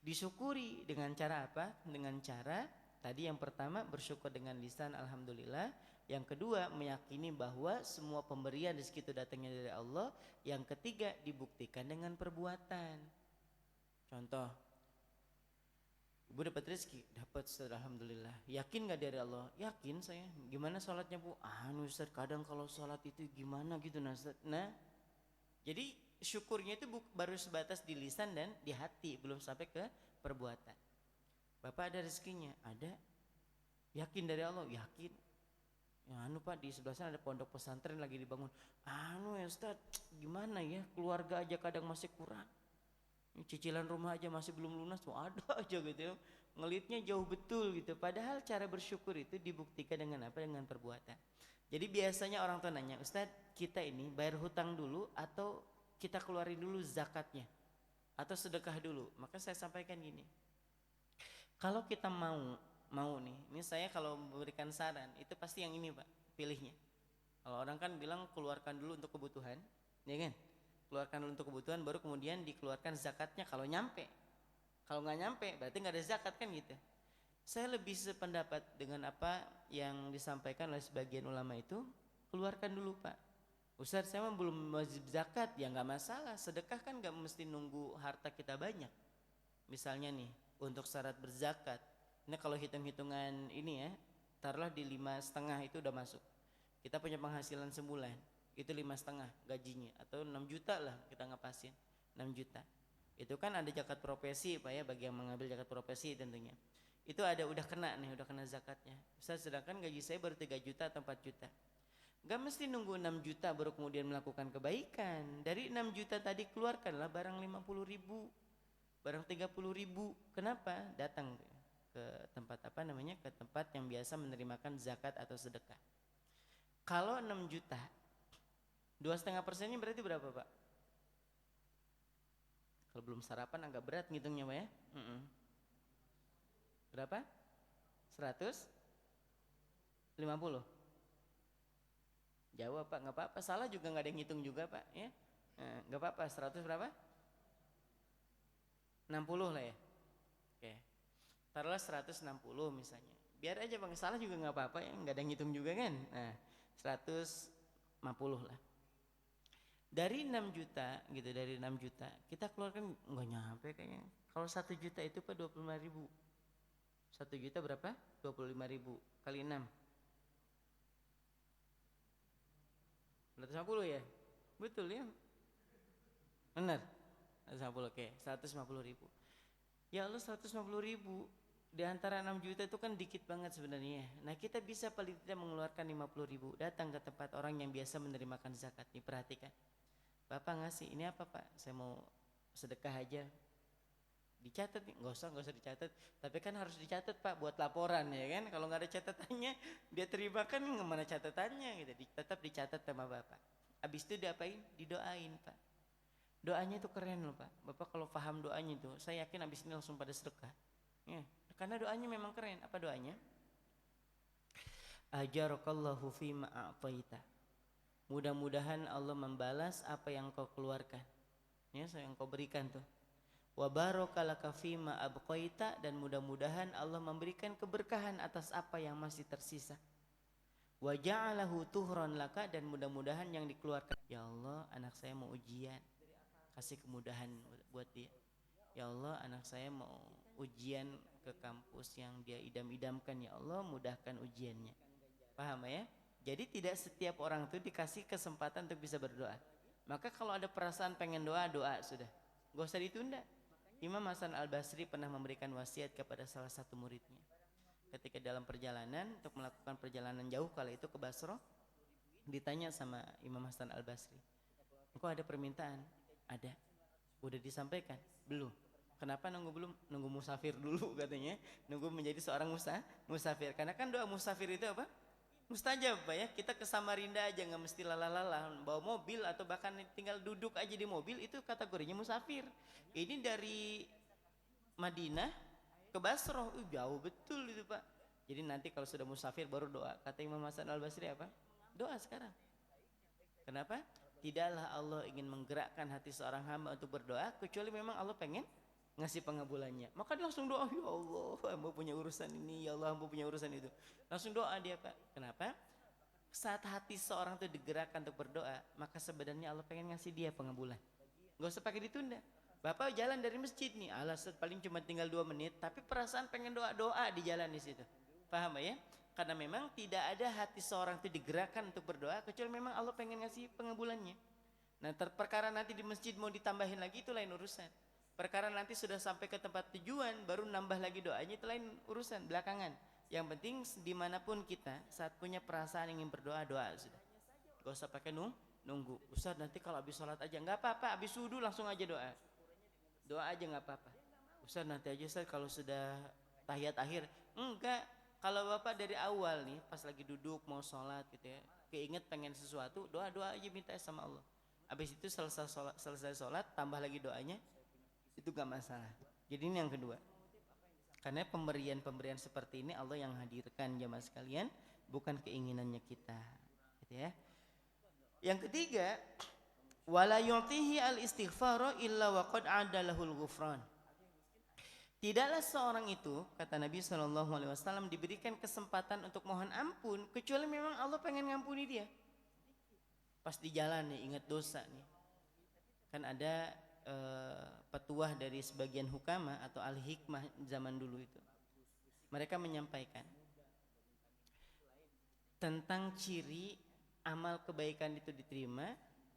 disyukuri dengan cara apa? Dengan cara tadi yang pertama bersyukur dengan lisan alhamdulillah, yang kedua meyakini bahwa semua pemberian rezeki itu datangnya dari Allah, yang ketiga dibuktikan dengan perbuatan. Contoh, ibu dapat rezeki, dapat Ustaz alhamdulillah. Yakin gak dari Allah? Yakin saya. Gimana sholatnya bu? Ustaz kadang kalau sholat itu gimana gitu nah Ustaz. Nah jadi syukurnya itu baru sebatas di lisan dan di hati, belum sampai ke perbuatan. Bapak ada rezekinya? Ada. Yakin dari Allah? Yakin. Ya Pak di sebelah sana ada pondok pesantren lagi dibangun. Ya Ustaz, gimana ya? Keluarga aja kadang masih kurang. Cicilan rumah aja masih belum lunas, ada aja gitu ya. Ngelitnya jauh betul gitu. Padahal cara bersyukur itu dibuktikan dengan apa? Dengan perbuatan. Jadi biasanya orang tua nanya, Ustaz kita ini bayar hutang dulu atau kita keluarin dulu zakatnya atau sedekah dulu? Maka saya sampaikan gini, kalau kita mau nih, ini saya kalau memberikan saran itu pasti yang ini Pak pilihnya. Kalau orang kan bilang keluarkan dulu untuk kebutuhan, ya kan? Keluarkan dulu untuk kebutuhan baru kemudian dikeluarkan zakatnya kalau nyampe. Kalau nggak nyampe berarti nggak ada zakat kan gitu. Saya lebih sependapat dengan apa yang disampaikan oleh sebagian ulama itu, keluarkan dulu Pak. Ustaz saya mah belum wajib zakat, ya nggak masalah. Sedekah kan nggak mesti nunggu harta kita banyak. Misalnya nih untuk syarat berzakat, ini kalau hitung-hitungan ini ya, taruhlah di 5,5 itu udah masuk. Kita punya penghasilan sebulan itu 5,5 gajinya atau 6 juta lah kita ngepasin 6 juta. Itu kan ada zakat profesi Pak ya, bagi yang mengambil zakat profesi tentunya. Itu udah kena zakatnya. Ustaz sedangkan gaji saya baru 3 juta atau 4 juta. Gak mesti nunggu 6 juta baru kemudian melakukan kebaikan. Dari 6 juta tadi keluarkanlah barang 50 ribu, barang 30 ribu. Kenapa? Datang ke tempat ke tempat yang biasa menerimakan zakat atau sedekah. Kalau 6 juta 2,5%-nya berarti berapa Pak? Kalau belum sarapan agak berat ngitungnya Pak ya. Berapa? 150. Jawab Pak, nggak apa-apa. Salah juga nggak ada yang ngitung juga Pak ya. Nggak apa-apa. 100 berapa? 60 lah ya. Oke. Taruhlah 160 misalnya. Biar aja Bang, salah juga nggak apa-apa ya. Nggak ada yang ngitung juga kan. Nah 150 lah. Dari 6 juta gitu, dari 6 juta kita keluarkan nggak nyampe kayaknya. Kalau 1 juta itu Pak 25 ribu. 1 juta berapa? 25 ribu kali 6 150 ya? Betul ya? Benar? 150, oke 150 ribu. Ya Allah 150 ribu di antara 6 juta itu kan dikit banget sebenarnya. Nah kita bisa paling tidak mengeluarkan 50 ribu. Datang ke tempat orang yang biasa menerimakan zakat. Nih perhatikan, Bapak ngasih ini apa Pak? Saya mau sedekah aja. Dicatat nih, nggak usah dicatat, tapi kan harus dicatat Pak buat laporan ya kan. Kalau nggak ada catatannya dia terima kan kemana catatannya gitu. Tetap dicatat sama Bapak. Abis itu diapain? Didoain Pak. Doanya itu keren loh Pak. Bapak kalau paham doanya itu, saya yakin abis ini langsung pada sedekah ya, karena doanya memang keren. Apa doanya? Ajarakallahu fima a'taita, mudah-mudahan Allah membalas apa yang kau keluarkan ya, yang kau berikan tuh. Wa barakalaka fima abqaita, dan mudah-mudahan Allah memberikan keberkahan atas apa yang masih tersisa. Wa ja'alahu tuhran laka, dan mudah-mudahan yang dikeluarkan, ya Allah anak saya mau ujian, kasih kemudahan buat dia. Ya Allah anak saya mau ujian ke kampus yang dia idam-idamkan, ya Allah mudahkan ujiannya. Paham ya? Jadi tidak setiap orang itu dikasih kesempatan untuk bisa berdoa. Maka kalau ada perasaan pengen doa sudah, gak usah ditunda. Imam Hasan Al-Basri pernah memberikan wasiat kepada salah satu muridnya. Ketika dalam perjalanan untuk melakukan perjalanan jauh kala itu ke Basra, ditanya sama Imam Hasan Al-Basri, engkau ada permintaan? Ada. Udah disampaikan? Belum. Kenapa nunggu belum? Nunggu musafir dulu katanya. Nunggu menjadi seorang musafir. Karena kan doa musafir itu apa? Mustajab Pak ya, kita ke Samarinda aja nggak mesti lalalala bawa mobil atau bahkan tinggal duduk aja di mobil itu kategorinya musafir. Ini dari Madinah ke Basrah, jauh betul itu Pak. Jadi nanti kalau sudah musafir baru doa. Kata Imam Hasan Al-Basri apa? Doa sekarang. Kenapa? Tidaklah Allah ingin menggerakkan hati seorang hamba untuk berdoa kecuali memang Allah pengen ngasih pengabulannya. Maka dia langsung doa, ya Allah, hamba punya urusan ini, ya Allah, hamba punya urusan itu. Langsung doa dia Pak. Kenapa? Saat hati seorang itu digerakkan untuk berdoa, maka sebenarnya Allah pengen ngasih dia pengabulan. Gak usah pakai ditunda. Bapak jalan dari masjid nih, alasan paling cuma tinggal 2 menit, tapi perasaan pengen doa di jalan di situ. Paham ya? Karena memang tidak ada hati seorang itu digerakkan untuk berdoa kecuali memang Allah pengen ngasih pengabulannya. Nah, perkara nanti di masjid mau ditambahin lagi itu lain urusan. Perkara nanti sudah sampai ke tempat tujuan baru nambah lagi doanya itu lain urusan belakangan. Yang penting dimanapun kita saat punya perasaan ingin berdoa, doa sudah. Gak usah pakai nunggu. Ustaz nanti kalau habis sholat aja, nggak apa-apa. Habis wudu langsung aja doa. Doa aja nggak apa-apa. Ustaz nanti aja Ustaz kalau sudah tahiyat akhir. Enggak. Kalau Bapak dari awal nih pas lagi duduk mau sholat gitu ya, keinget pengen sesuatu, doa aja minta sama Allah. Habis itu selesai sholat tambah lagi doanya, itu gak masalah. Jadi ini yang kedua. Karena pemberian seperti ini Allah yang hadirkan jamaah sekalian, bukan keinginannya kita. Gitu ya. Yang ketiga, wala yu'tihi al-istighfara illa waqad adalahul ghufran. Tidaklah seorang itu, kata Nabi SAW, diberikan kesempatan untuk mohon ampun kecuali memang Allah pengen ngampuni dia. Pas di jalan nih ingat dosa nih. Kan ada petuah dari sebagian hukama atau al-hikmah zaman dulu itu. Mereka menyampaikan tentang ciri amal kebaikan itu diterima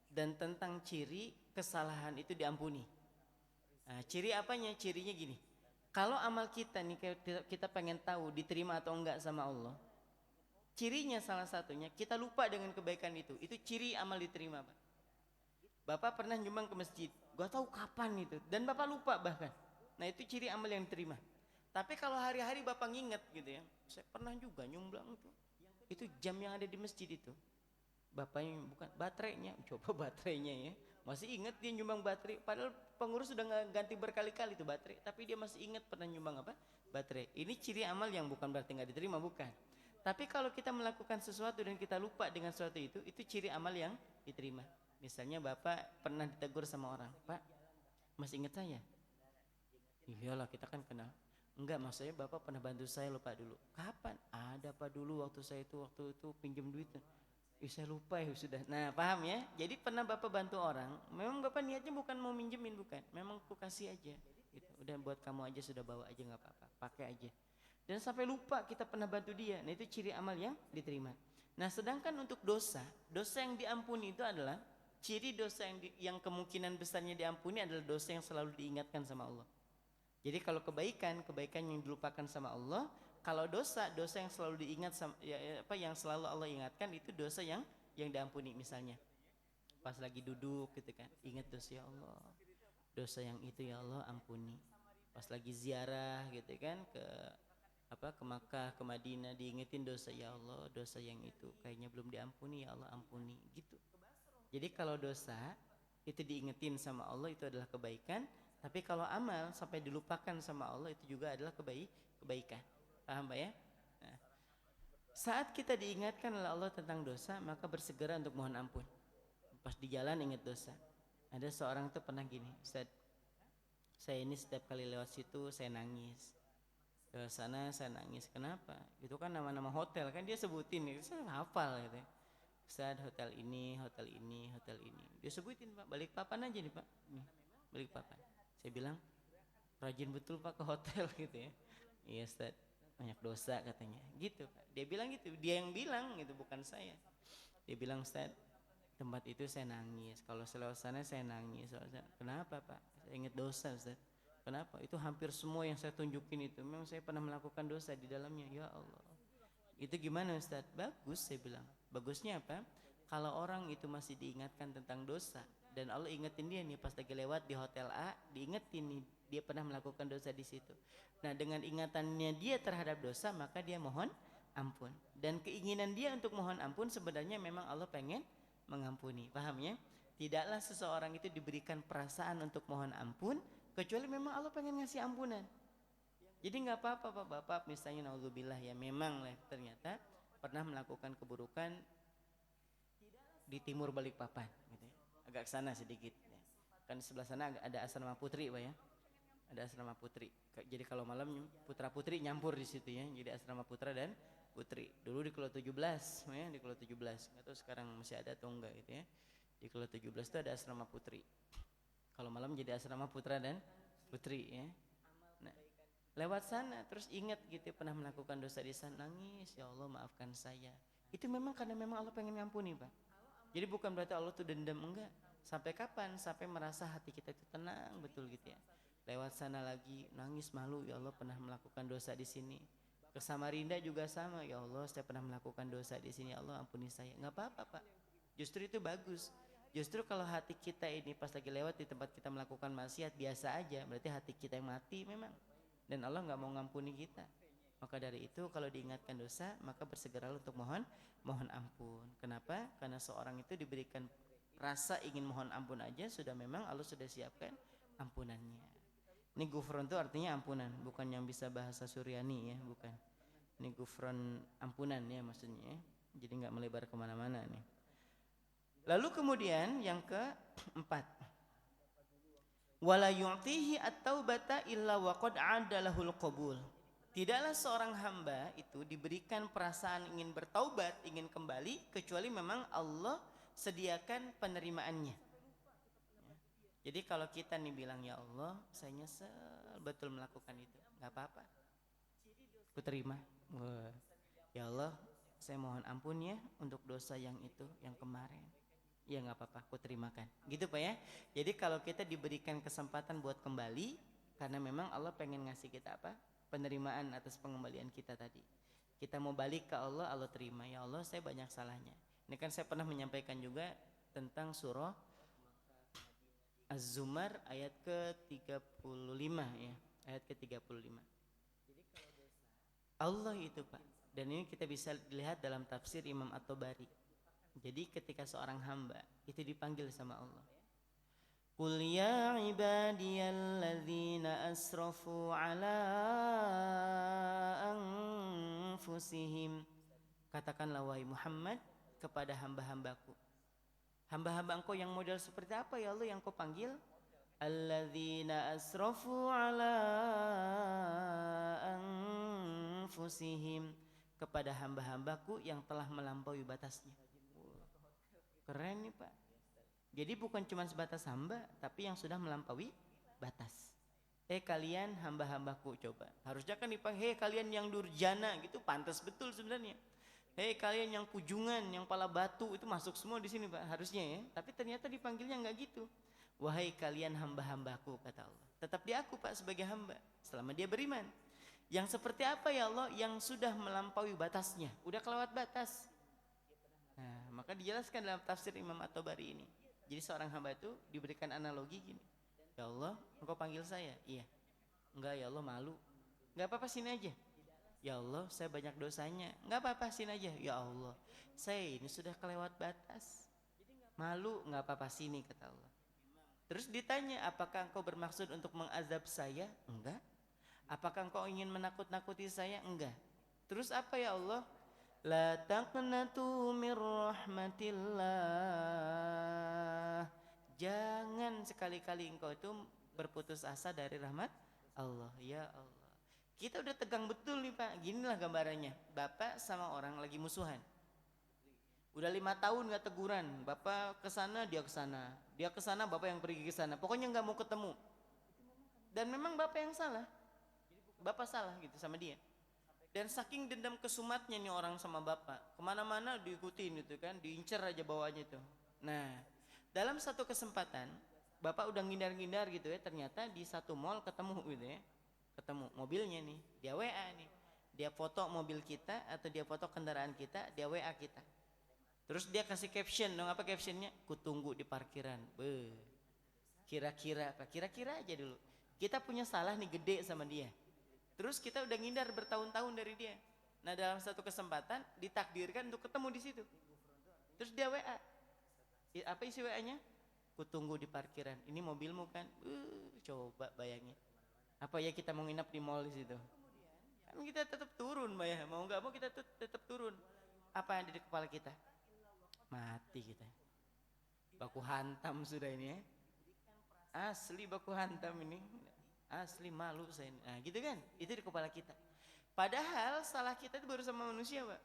dan tentang ciri kesalahan itu diampuni. Nah, ciri apanya? Cirinya gini. Kalau amal kita nih kita pengen tahu diterima atau enggak sama Allah, cirinya salah satunya kita lupa dengan kebaikan itu. Itu ciri amal diterima, Pak. Bapak pernah nyumbang ke masjid, gak tahu kapan itu, dan Bapak lupa bahkan. Nah itu ciri amal yang diterima. Tapi kalau hari-hari Bapak nginget gitu ya, saya pernah juga nyumbang itu jam yang ada di masjid itu. Bapaknya bukan baterainya, coba baterainya ya. Masih ingat dia nyumbang baterai, padahal pengurus sudah ganti berkali-kali itu baterai, tapi dia masih ingat pernah nyumbang apa? Baterai. Ini ciri amal yang bukan berarti nggak diterima, bukan. Tapi kalau kita melakukan sesuatu dan kita lupa dengan sesuatu itu ciri amal yang diterima. Misalnya Bapak pernah ditegur sama orang, Pak, masih ingat saya? Iyalah kita kan kenal. Enggak, maksudnya Bapak pernah bantu saya lupa dulu. Kapan? Ada Pak dulu waktu itu pinjam duit. Saya lupa ya sudah. Nah paham ya. Jadi pernah Bapak bantu orang, memang Bapak niatnya bukan mau minjemin, bukan. Memang aku kasih aja. Gitu. Udah buat kamu aja, sudah bawa aja nggak apa-apa. Pakai aja. Dan sampai lupa kita pernah bantu dia. Nah itu ciri amal yang diterima. Nah sedangkan untuk dosa yang diampuni itu adalah ciri dosa yang kemungkinan besarnya diampuni adalah dosa yang selalu diingatkan sama Allah. Jadi kalau kebaikan yang dilupakan sama Allah. Kalau dosa yang selalu diingat yang selalu Allah ingatkan itu dosa yang diampuni. Misalnya pas lagi duduk gitu kan, ingat dosa ya Allah, dosa yang itu ya Allah ampuni. Pas lagi ziarah gitu kan ke Makkah, ke Madinah, diingetin dosa ya Allah, dosa yang itu kayaknya belum diampuni ya Allah ampuni gitu. Jadi kalau dosa itu diingetin sama Allah itu adalah kebaikan, tapi kalau amal sampai dilupakan sama Allah itu juga adalah kebaikan. Paham Pak ya? Nah, saat kita diingatkan oleh Allah tentang dosa, maka bersegera untuk mohon ampun. Pas di jalan ingat dosa. Ada seorang tuh pernah gini, Ustaz, saya ini setiap kali lewat situ saya nangis. Ke sana saya nangis. Kenapa? Itu kan nama-nama hotel kan dia sebutin, saya hafal gitu. Ustaz hotel ini. Dia sebutin Pak, Balikpapan aja nih Pak. Nih, Balikpapan. Saya bilang, rajin betul Pak ke hotel gitu ya. Iya Ustaz, banyak dosa katanya gitu Pak. Dia bilang gitu, dia yang bilang gitu, bukan saya. Dia bilang Ustaz, tempat itu saya nangis, kalau lewat sana saya nangis. Kenapa Pak? Saya ingat dosa Ustaz. Kenapa? Itu hampir semua yang saya tunjukin itu memang saya pernah melakukan dosa di dalamnya. Ya Allah, itu gimana Ustaz? Bagus, saya bilang. Bagusnya apa? Kalau orang itu masih diingatkan tentang dosa dan Allah ingetin dia nih pas lagi lewat di hotel A, diingetin nih dia pernah melakukan dosa di situ. Nah dengan ingatannya dia terhadap dosa, maka dia mohon ampun. Dan keinginan dia untuk mohon ampun sebenarnya memang Allah pengen mengampuni. Paham ya? Tidaklah seseorang itu diberikan perasaan untuk mohon ampun kecuali memang Allah pengen ngasih ampunan. Jadi nggak apa-apa Pak Bapak misalnya naudzubillah ya memang lah ternyata pernah melakukan keburukan di timur Balikpapan gitu ya. Agak ke sana sedikit ya. Kan di sebelah sana ada asrama putri Pak ya. Ada asrama putri. Jadi kalau malam putra putri nyampur di situ ya. Jadi asrama putra dan putri. Dulu di Kilo 17 ya, di Kilo 17. Enggak tahu sekarang masih ada atau enggak gitu ya. Di Kilo 17 itu ada asrama putri. Kalau malam jadi asrama putra dan putri ya. Nah, lewat sana terus ingat gitu ya, pernah melakukan dosa di sana, nangis, ya Allah maafkan saya. Itu memang karena memang Allah pengen ngampuni Pak. Jadi bukan berarti Allah tuh dendam, enggak. Sampai kapan? Sampai merasa hati kita itu tenang betul gitu ya. Lewat sana lagi nangis malu, ya Allah pernah melakukan dosa di sini. Ke Samarinda juga sama, ya Allah saya pernah melakukan dosa di sini, ya Allah ampuni saya. Enggak apa-apa Pak. Justru itu bagus. Justru kalau hati kita ini pas lagi lewat di tempat kita melakukan maksiat biasa aja, berarti hati kita yang mati memang. Dan Allah enggak mau ngampuni kita. Maka dari itu kalau diingatkan dosa maka bersegeralah untuk mohon ampun. Kenapa? Karena seorang itu diberikan rasa ingin mohon ampun aja sudah memang Allah sudah siapkan ampunannya. Ini gufron itu artinya ampunan, bukan yang bisa bahasa Suryani ya, bukan. Ini gufron ampunan ya maksudnya ya. Jadi nggak melebar kemana-mana nih. Lalu kemudian yang keempat, wala yu'tihi at-taubata illa waqad 'adalahul qabul. Tidaklah seorang hamba itu diberikan perasaan ingin bertaubat, ingin kembali kecuali memang Allah sediakan penerimaannya. Jadi kalau kita nih bilang ya Allah, saya nyesel betul melakukan itu, nggak apa-apa, aku terima. Ya Allah, saya mohon ampun ya untuk dosa yang itu, yang kemarin. Ya nggak apa-apa, aku terimakan. Gitu Pak ya. Jadi kalau kita diberikan kesempatan buat kembali, karena memang Allah pengen ngasih kita apa? Penerimaan atas pengembalian kita tadi. Kita mau balik ke Allah, Allah terima. Ya Allah, saya banyak salahnya. Ini kan saya pernah menyampaikan juga tentang surah Az-Zumar ayat ke-35 ya. Ayat ke-35. Allah itu Pak. Dan ini kita bisa dilihat dalam tafsir Imam At-Tabari. Jadi ketika seorang hamba itu dipanggil sama Allah. Qul ya ibadiyalladzina asrafu ala anfusihim. Katakanlah wahai Muhammad kepada hamba-hambaku. Hamba-hamba engkau yang model seperti apa ya Allah yang kau panggil? Alladzina asrafu ala anfusihim. Kepada hamba-hambaku yang telah melampaui batasnya. Keren nih Pak. Jadi bukan cuma sebatas hamba, tapi yang sudah melampaui batas. Kalian hamba-hambaku coba. Harusnya kan dipanggil, kalian yang durjana gitu, pantas betul sebenarnya. Kalian yang kujungan, yang pala batu itu masuk semua di sini Pak, harusnya ya. Tapi ternyata dipanggilnya nggak gitu. Wahai kalian hamba-hambaku kata Allah. Tetap di aku Pak sebagai hamba, selama dia beriman. Yang seperti apa ya Allah? Yang sudah melampaui batasnya, udah kelewat batas. Nah, maka dijelaskan dalam tafsir Imam At-Tabari ini. Jadi seorang hamba itu diberikan analogi gini. Ya Allah, engkau panggil saya? Iya. Enggak ya Allah, malu. Enggak apa-apa sini aja. Ya Allah, saya banyak dosanya. Enggak apa-apa sini aja. Ya Allah, saya ini sudah kelewat batas. Malu, enggak apa-apa sini kata Allah. Terus ditanya, apakah engkau bermaksud untuk mengazab saya? Enggak. Apakah engkau ingin menakut-nakuti saya? Enggak. Terus apa ya Allah? La taqnatu mir rahmatillah. Jangan sekali-kali engkau itu berputus asa dari rahmat Allah. Ya Allah. Kita udah tegang betul nih Pak. Ginilah gambarannya. Bapak sama orang lagi musuhan. Udah 5 tahun gak teguran. Bapak kesana, dia kesana. Dia kesana, bapak yang pergi ke sana. Pokoknya gak mau ketemu. Dan memang bapak yang salah. Bapak salah gitu sama dia. Dan saking dendam kesumatnya nih orang sama bapak, kemana-mana diikutin gitu kan, diincer aja bawahnya itu. Nah, dalam satu kesempatan, bapak udah ngindar-ngindar gitu ya, ternyata di satu mall ketemu gitu ya, ketemu mobilnya nih, dia WA nih, dia foto mobil kita atau dia foto kendaraan kita, dia WA kita. Terus dia kasih caption, dong apa captionnya? Kutunggu di parkiran. Kira-kira apa? Kira-kira aja dulu. Kita punya salah nih gede sama dia. Terus kita udah ngindar bertahun-tahun dari dia. Nah dalam satu kesempatan ditakdirkan untuk ketemu di situ. Terus dia WA. Apa isi WA-nya? Kutunggu di parkiran. Ini mobilmu kan? Coba bayangin. Apa ya kita mau nginap di mall di situ? Kan kita tetap turun, Mbak ya. Mau nggak mau kita tetap turun. Apa yang ada di kepala kita? Mati kita. Baku hantam sudah ini ya. Asli baku hantam ini. Asli malu saya ini. Nah gitu kan? Itu di kepala kita. Padahal salah kita itu baru sama manusia, Pak.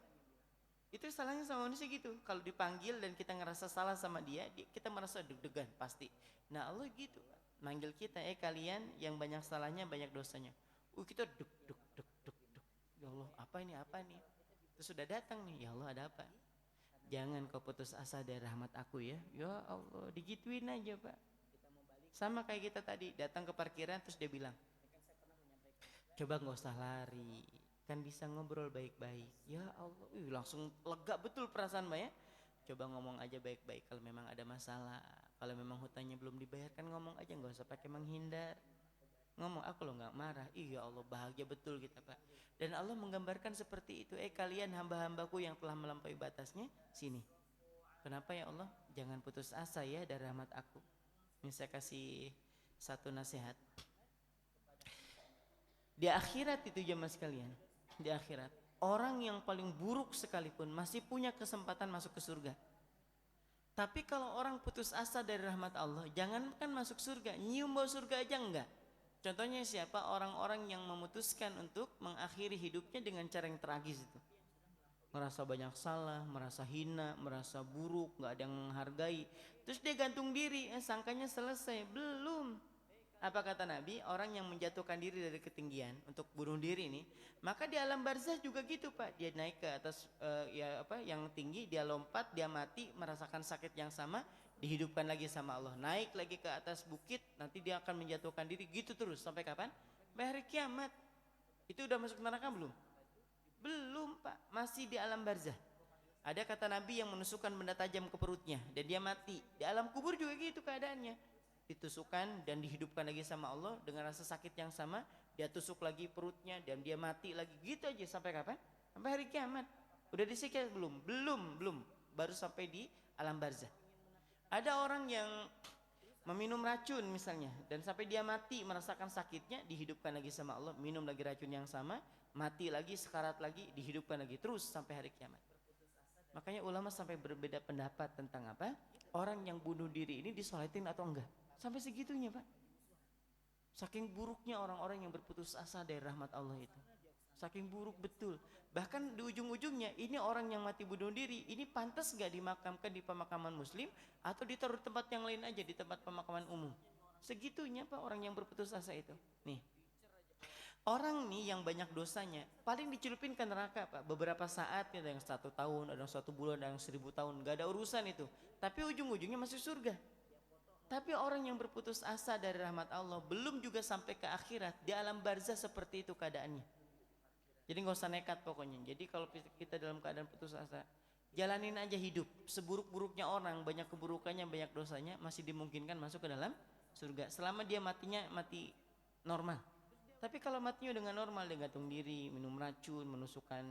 Itu salahnya sama manusia gitu. Kalau dipanggil dan kita ngerasa salah sama dia, kita merasa deg-degan pasti. Nah Allah gitu, Pak. Manggil kita, kalian yang banyak salahnya, banyak dosanya. Kita deg. Ya Allah, apa ini? Terus sudah datang nih, ya Allah ada apa? Jangan kau putus asa dari rahmat aku ya. Ya Allah, digituin aja, Pak. Sama kayak kita tadi, datang ke parkiran terus dia bilang, coba nggak usah lari, kan bisa ngobrol baik-baik. Ya Allah, langsung lega betul perasaan Mbak ya. Coba ngomong aja baik-baik kalau memang ada masalah. Kalau memang hutangnya belum dibayarkan ngomong aja, nggak usah pakai menghindar. Ngomong, aku lo nggak marah. Iya Allah, bahagia betul kita, Pak. Dan Allah menggambarkan seperti itu. Kalian hamba-hambaku yang telah melampaui batasnya, sini. Kenapa ya Allah? Jangan putus asa ya dari rahmat aku. Ini saya kasih satu nasihat. Di akhirat itu jemaah sekalian, di akhirat orang yang paling buruk sekalipun masih punya kesempatan masuk ke surga. Tapi kalau orang putus asa dari rahmat Allah, jangankan masuk surga, nyium bau surga aja enggak. Contohnya siapa? Orang-orang yang memutuskan untuk mengakhiri hidupnya dengan cara yang tragis itu. Merasa banyak salah, merasa hina, merasa buruk, gak ada yang menghargai. Terus dia gantung diri, sangkanya selesai. Belum. Apa kata Nabi? Orang yang menjatuhkan diri dari ketinggian untuk bunuh diri ini, maka di alam barzah juga gitu, Pak. Dia naik ke atas yang tinggi, dia lompat, dia mati, merasakan sakit yang sama, dihidupkan lagi sama Allah. Naik lagi ke atas bukit, nanti dia akan menjatuhkan diri, gitu terus sampai kapan? Sampai hari kiamat. Itu udah masuk neraka belum? Belum, Pak. Masih di alam barzah. Ada kata Nabi yang menusukkan benda tajam ke perutnya dan dia mati. Di alam kubur juga gitu keadaannya. Ditusukkan dan dihidupkan lagi sama Allah dengan rasa sakit yang sama, dia tusuk lagi perutnya dan dia mati lagi, gitu aja sampai kapan? Sampai hari kiamat. Udah disiksa belum? Belum. Baru sampai di alam barzah. Ada orang yang meminum racun misalnya dan sampai dia mati merasakan sakitnya, dihidupkan lagi sama Allah, minum lagi racun yang sama, mati lagi, sekarat lagi, dihidupkan lagi terus sampai hari kiamat. Makanya ulama sampai berbeda pendapat tentang apa? Orang yang bunuh diri ini disolatin atau enggak? Sampai segitunya, Pak. Saking buruknya orang-orang yang berputus asa dari rahmat Allah itu. Saking buruk betul. Bahkan di ujung-ujungnya ini orang yang mati bunuh diri, ini pantas gak dimakamkan di pemakaman muslim atau ditaruh di tempat yang lain aja, di tempat pemakaman umum. Segitunya, Pak, orang yang berputus asa itu. Nih. Orang nih yang banyak dosanya paling dicelupin ke neraka, Pak. Beberapa saat, ada yang 1 tahun, ada yang 1 bulan, ada yang 1000 tahun, gak ada urusan itu. Tapi ujung-ujungnya masuk surga. Tapi orang yang berputus asa dari rahmat Allah belum juga sampai ke akhirat, di alam barzah seperti itu keadaannya. Jadi gak usah nekat pokoknya. Jadi kalau kita dalam keadaan putus asa, jalanin aja hidup. Seburuk-buruknya orang, banyak keburukannya, banyak dosanya, masih dimungkinkan masuk ke dalam surga selama dia matinya mati normal. Tapi kalau matinya dengan normal, dia gantung diri, minum racun, menusukkan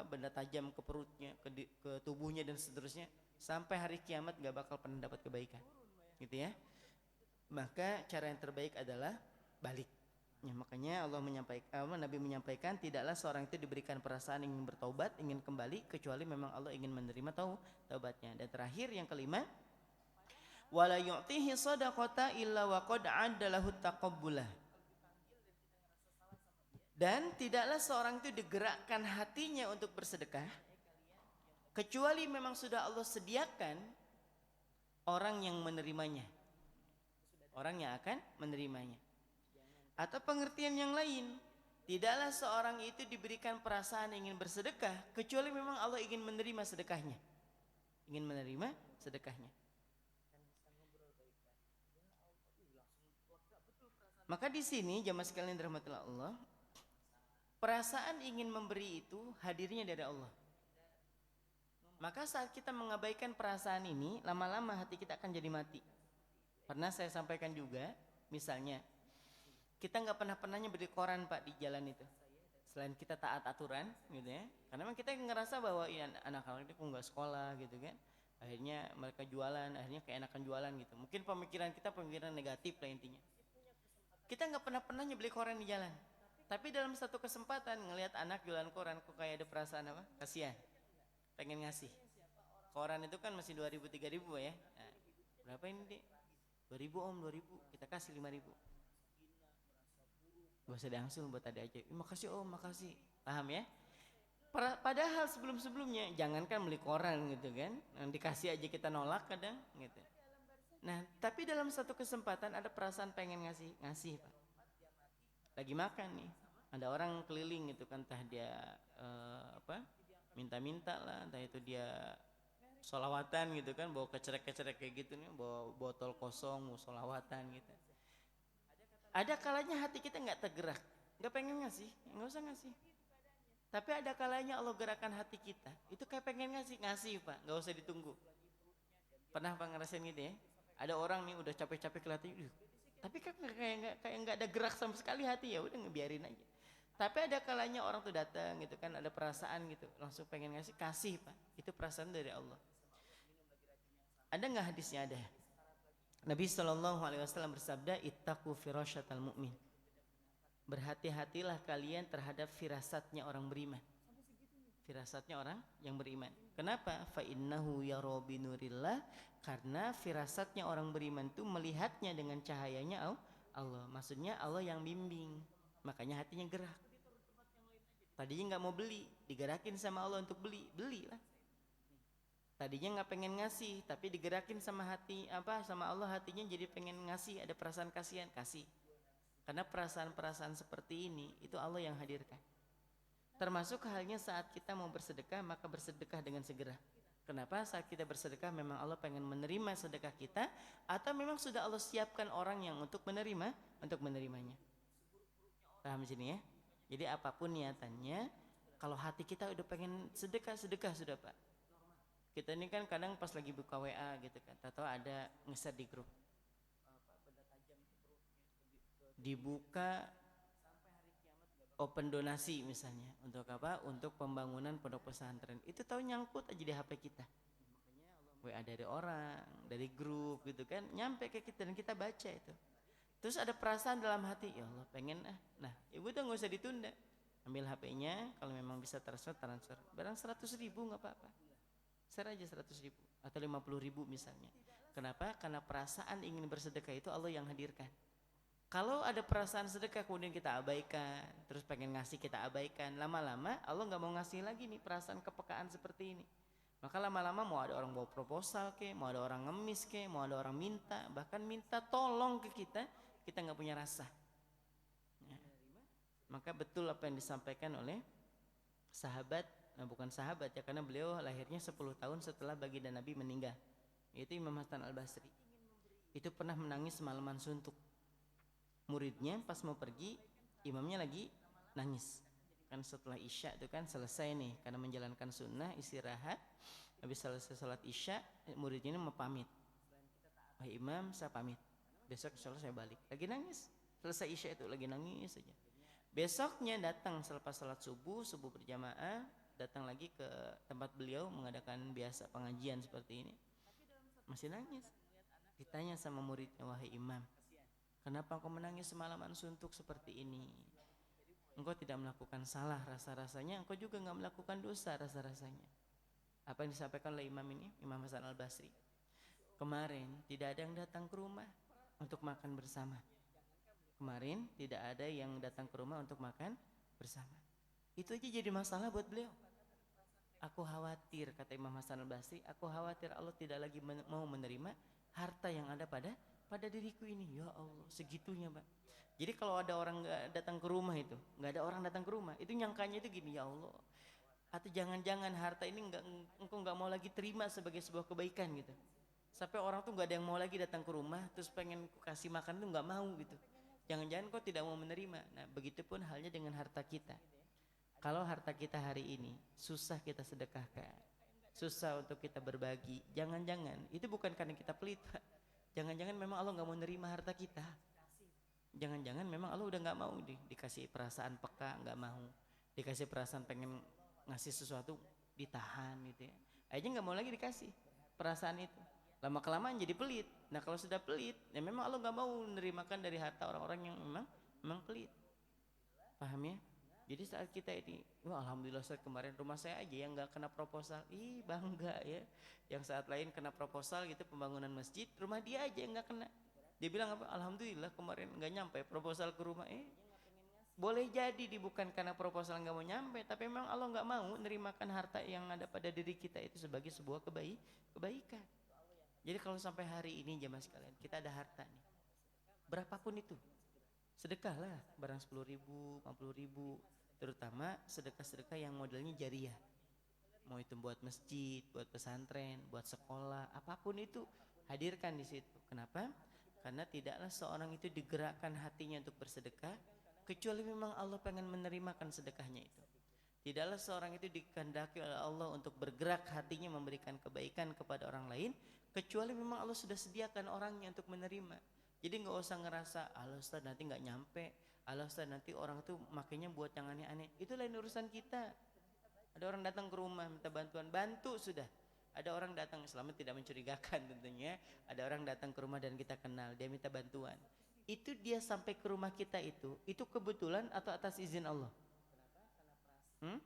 benda tajam ke perutnya, ke tubuhnya dan seterusnya, sampai hari kiamat gak bakal pernah dapat kebaikan. Gitu ya. Maka cara yang terbaik adalah balik. Ya, makanya Nabi menyampaikan tidaklah seorang itu diberikan perasaan ingin bertaubat, ingin kembali, kecuali memang Allah ingin menerima taubatnya. Dan terakhir yang kelima, wala yu'tihi shadaqata illa wa qad 'adda lahu taqabbulah. Dan tidaklah seorang itu digerakkan hatinya untuk bersedekah kecuali memang sudah Allah sediakan orang yang menerimanya, orang yang akan menerimanya. Atau pengertian yang lain, tidaklah seorang itu diberikan perasaan ingin bersedekah kecuali memang Allah ingin menerima sedekahnya, ingin menerima sedekahnya. Maka di sini jamaah sekalian dirahmati Allah, perasaan ingin memberi itu hadirnya dari Allah. Maka saat kita mengabaikan perasaan ini, lama-lama hati kita akan jadi mati. Pernah saya sampaikan juga, misalnya kita nggak pernahnya beli koran, Pak, di jalan itu. selain kita taat aturan gitu ya, karena memang kita ngerasa bahwa ya, anak-anak itu kok nggak sekolah gitu kan, akhirnya mereka jualan, akhirnya keenakan jualan gitu. Mungkin pemikiran kita pemikiran negatif lah intinya. Kita nggak pernah beli koran di jalan, tapi dalam satu kesempatan ngelihat anak jualan koran kok kayak ada perasaan apa, kasihan, pengen ngasih. Koran itu kan masih 2.000 3.000 ya, nah, berapa ini dek? 2.000 om, 2.000, kita kasih 5.000. Gak usah diangsul buat tadi aja. Makasih om, makasih. Paham ya? Padahal sebelum-sebelumnya jangankan beli koran gitu kan, yang dikasih aja kita nolak kadang gitu. Nah, tapi dalam satu kesempatan ada perasaan pengen ngasih Pak. Lagi makan nih, ada orang keliling gitu kan, entah dia minta-minta lah, entah itu dia sholawatan gitu kan, bawa kecerek-kecerek kayak gitu nih, bawa botol kosong, mau sholawatan gitu. Ada kalanya hati kita nggak tergerak, nggak pengen ngasih, nggak usah ngasih. Tapi ada kalanya Allah gerakan hati kita, itu kayak pengen ngasih Pak, nggak usah ditunggu. Pernah Pak ngerasain gitu ya? Ada orang nih udah capek-capek kelihatan, tapi kan kayak nggak ada gerak sama sekali hati, ya udah ngebiarin aja. Tapi ada kalanya orang tuh datang gitu kan, ada perasaan gitu, langsung pengen ngasih, kasih Pak. Itu perasaan dari Allah. Ada nggak hadisnya? Ada. Nabi SAW bersabda, ittaqu firasyatal mu'min. Berhati-hatilah kalian terhadap firasatnya orang beriman. Firasatnya orang yang beriman. Kenapa? Fa innahu yara binurillah, karena firasatnya orang beriman itu melihatnya dengan cahayanya Allah. Maksudnya Allah yang bimbing. Makanya hatinya gerak. Tadinya nggak mau beli, digerakin sama Allah untuk belilah. Tadinya nggak pengen ngasih, tapi digerakin sama sama Allah, hatinya jadi pengen ngasih, ada perasaan kasihan, kasih. Karena perasaan-perasaan seperti ini itu Allah yang hadirkan. Termasuk halnya saat kita mau bersedekah, maka bersedekah dengan segera. Kenapa? Saat kita bersedekah memang Allah pengen menerima sedekah kita, atau memang sudah Allah siapkan orang yang untuk menerimanya. Paham di sini ya? Jadi apapun niatannya, kalau hati kita udah pengen sedekah sudah Pak. Kita ini kan kadang pas lagi buka WA gitu kan, atau ada nge-share di grup, dibuka open donasi misalnya, untuk apa? Untuk pembangunan pondok pesantren. Itu tahu nyangkut aja di HP kita. WA dari orang, dari grup gitu kan, nyampe ke kita dan kita baca itu. Terus ada perasaan dalam hati, ya Allah pengen Nah, ibu tuh nggak usah ditunda. Ambil HP-nya, kalau memang bisa transfer. Barang 100.000 nggak apa-apa. Share aja 100.000 atau 50.000 misalnya. Kenapa? Karena perasaan ingin bersedekah itu Allah yang hadirkan. Kalau ada perasaan sedekah kemudian kita abaikan, terus pengen ngasih kita abaikan, lama-lama Allah nggak mau ngasih lagi nih, perasaan kepekaan seperti ini. Maka lama-lama mau ada orang bawa proposal ke, mau ada orang ngemis ke, mau ada orang minta, bahkan minta tolong ke kita nggak punya rasa. Ya. Maka betul apa yang disampaikan oleh sahabat, bukan sahabat ya, karena beliau lahirnya 10 tahun setelah baginda Nabi meninggal. Itu Imam Hasan Al-Basri. Itu pernah menangis semalaman suntuk. Muridnya pas mau pergi, imamnya lagi nangis. Kan setelah isya itu kan selesai nih, karena menjalankan sunnah istirahat. Habis selesai sholat isya, muridnya ini mau pamit. Wahai imam, saya pamit. Besok insya Allah saya balik. Lagi nangis. Selesai isya itu lagi nangis saja. Besoknya datang selepas sholat subuh berjamaah, datang lagi ke tempat beliau mengadakan biasa pengajian seperti ini. Masih nangis. Ditanya sama muridnya, wahai imam, kenapa engkau menangis semalaman suntuk seperti ini? Engkau tidak melakukan salah rasa-rasanya, engkau juga enggak melakukan dosa rasa-rasanya. Apa yang disampaikan oleh imam ini, Imam Hasan Al-Basri? Kemarin tidak ada yang datang ke rumah untuk makan bersama. Kemarin tidak ada yang datang ke rumah untuk makan bersama. Itu aja jadi masalah buat beliau. Aku khawatir, kata Imam Hasan Al-Basri, aku khawatir Allah tidak lagi mau menerima harta yang ada pada diriku ini. Ya Allah, segitunya Pak. Jadi kalau ada orang nggak datang ke rumah itu, nggak ada orang datang ke rumah, itu nyangkanya itu gini, ya Allah. Atau jangan-jangan harta ini engkau nggak mau lagi terima sebagai sebuah kebaikan gitu. Sampai orang tuh nggak ada yang mau lagi datang ke rumah, terus pengen kasih makan tuh nggak mau gitu. Jangan-jangan kau tidak mau menerima. Nah, begitupun halnya dengan harta kita. Kalau harta kita hari ini susah kita sedekahkan, susah untuk kita berbagi, jangan-jangan itu bukan karena kita pelit Pak. Jangan-jangan memang Allah nggak mau nerima harta kita. Jangan-jangan memang Allah udah nggak mau dikasih perasaan peka, nggak mau. dikasih perasaan pengen ngasih sesuatu ditahan gitu ya, akhirnya nggak mau lagi dikasih perasaan itu, lama kelamaan jadi pelit. Nah kalau sudah pelit ya memang Allah nggak mau menerimakan dari harta orang-orang yang memang pelit. Paham ya? Jadi saat kita ini, wah alhamdulillah saat kemarin rumah saya aja yang nggak kena proposal, ih bangga ya. Yang saat lain kena proposal gitu pembangunan masjid, rumah dia aja yang nggak kena. Dia bilang apa? Alhamdulillah kemarin nggak nyampe proposal ke rumah. Boleh jadi bukan karena proposal nggak mau nyampe, tapi memang Allah nggak mau nerimakan harta yang ada pada diri kita itu sebagai sebuah kebaikan. Jadi kalau sampai hari ini jemaah sekalian kita ada harta nih, berapapun itu, sedekahlah barang 10.000, 50.000, terutama sedekah-sedekah yang modelnya jariah. Mau itu buat masjid, buat pesantren, buat sekolah, apapun itu hadirkan di situ. Kenapa? Karena tidaklah seorang itu digerakkan hatinya untuk bersedekah kecuali memang Allah pengen menerimakan sedekahnya itu. Tidaklah seorang itu dikehendaki oleh Allah untuk bergerak hatinya memberikan kebaikan kepada orang lain kecuali memang Allah sudah sediakan orangnya untuk menerima. Jadi nggak usah ngerasa, Allah Ustaz nanti nggak nyampe, Allah Ustaz nanti orang tuh makanya buat yang aneh-aneh. Itu lain urusan kita. Ada orang datang ke rumah minta bantuan, bantu sudah. Ada orang datang, selama tidak mencurigakan tentunya. Ada orang datang ke rumah dan kita kenal, dia minta bantuan. Itu dia sampai ke rumah kita itu kebetulan atau atas izin Allah? Hmm?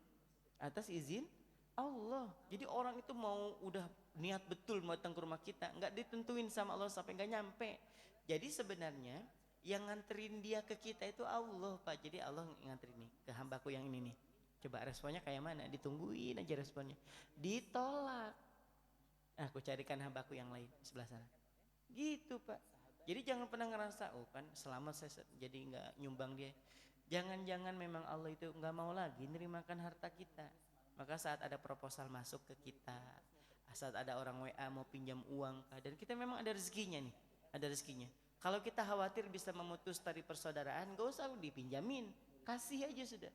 Atas izin Allah. Jadi orang itu mau udah niat betul mau datang ke rumah kita, nggak ditentuin sama Allah sampai nggak nyampe. Jadi sebenarnya yang nganterin dia ke kita itu Allah, Pak. Jadi Allah nganterin nih ke hambaku yang ini nih. Coba responnya kayak mana? Ditungguin aja responnya. Ditolak. Nah, aku carikan hambaku yang lain sebelah sana. Gitu, Pak. Jadi jangan pernah ngerasa, oh kan selamat saya jadi nggak nyumbang dia. Jangan-jangan memang Allah itu nggak mau lagi nerimakan harta kita. Maka saat ada proposal masuk ke kita, saat ada orang WA mau pinjam uang, dan kita memang ada rezekinya nih, ada rezekinya. Kalau kita khawatir bisa memutus tali persaudaraan, gak usah dipinjamin, kasih aja sudah.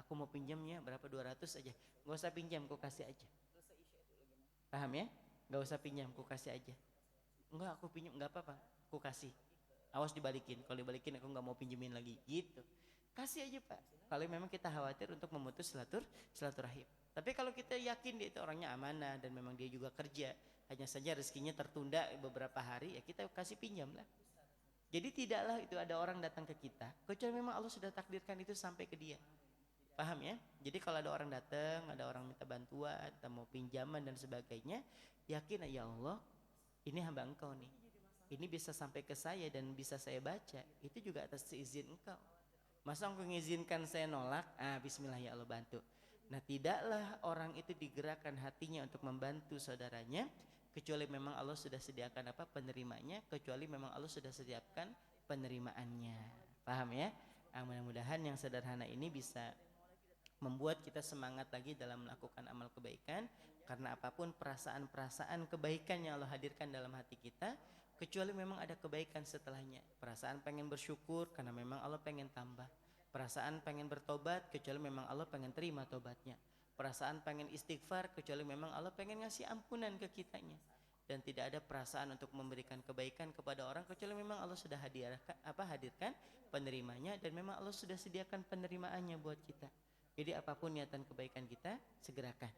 Aku mau pinjamnya berapa 200 aja, gak usah pinjam, aku kasih aja. Paham ya? Gak usah pinjam, aku kasih aja. Enggak, aku pinjam, enggak apa-apa, aku kasih. Awas dibalikin, kalau dibalikin aku nggak mau pinjemin lagi, gitu. Kasih aja Pak. Kalau memang kita khawatir untuk memutus silaturahim. Tapi kalau kita yakin dia itu orangnya amanah dan memang dia juga kerja, hanya saja rezekinya tertunda beberapa hari, ya kita kasih pinjam lah. Jadi tidaklah itu ada orang datang ke kita, kecuali memang Allah sudah takdirkan itu sampai ke dia. Paham ya? Jadi kalau ada orang datang, ada orang minta bantuan, atau mau pinjaman dan sebagainya, yakin ya Allah, ini hamba engkau nih, ini bisa sampai ke saya dan bisa saya baca, itu juga atas izin engkau. Masa engkau mengizinkan saya nolak? Bismillah ya Allah, bantu. Nah tidaklah orang itu digerakkan hatinya untuk membantu saudaranya kecuali memang Allah sudah sediakan apa penerimanya, kecuali memang Allah sudah sediakan penerimaannya. Paham ya? Mudah-mudahan yang sederhana ini bisa membuat kita semangat lagi dalam melakukan amal kebaikan, karena apapun perasaan-perasaan kebaikan yang Allah hadirkan dalam hati kita kecuali memang ada kebaikan setelahnya. Perasaan pengen bersyukur karena memang Allah pengen tambah, perasaan pengen bertobat kecuali memang Allah pengen terima tobatnya, perasaan pengen istighfar kecuali memang Allah pengen ngasih ampunan ke kitanya. Dan tidak ada perasaan untuk memberikan kebaikan kepada orang kecuali memang Allah sudah hadirkan penerimanya, dan memang Allah sudah sediakan penerimaannya buat kita. Jadi apapun niatan kebaikan kita segerakan.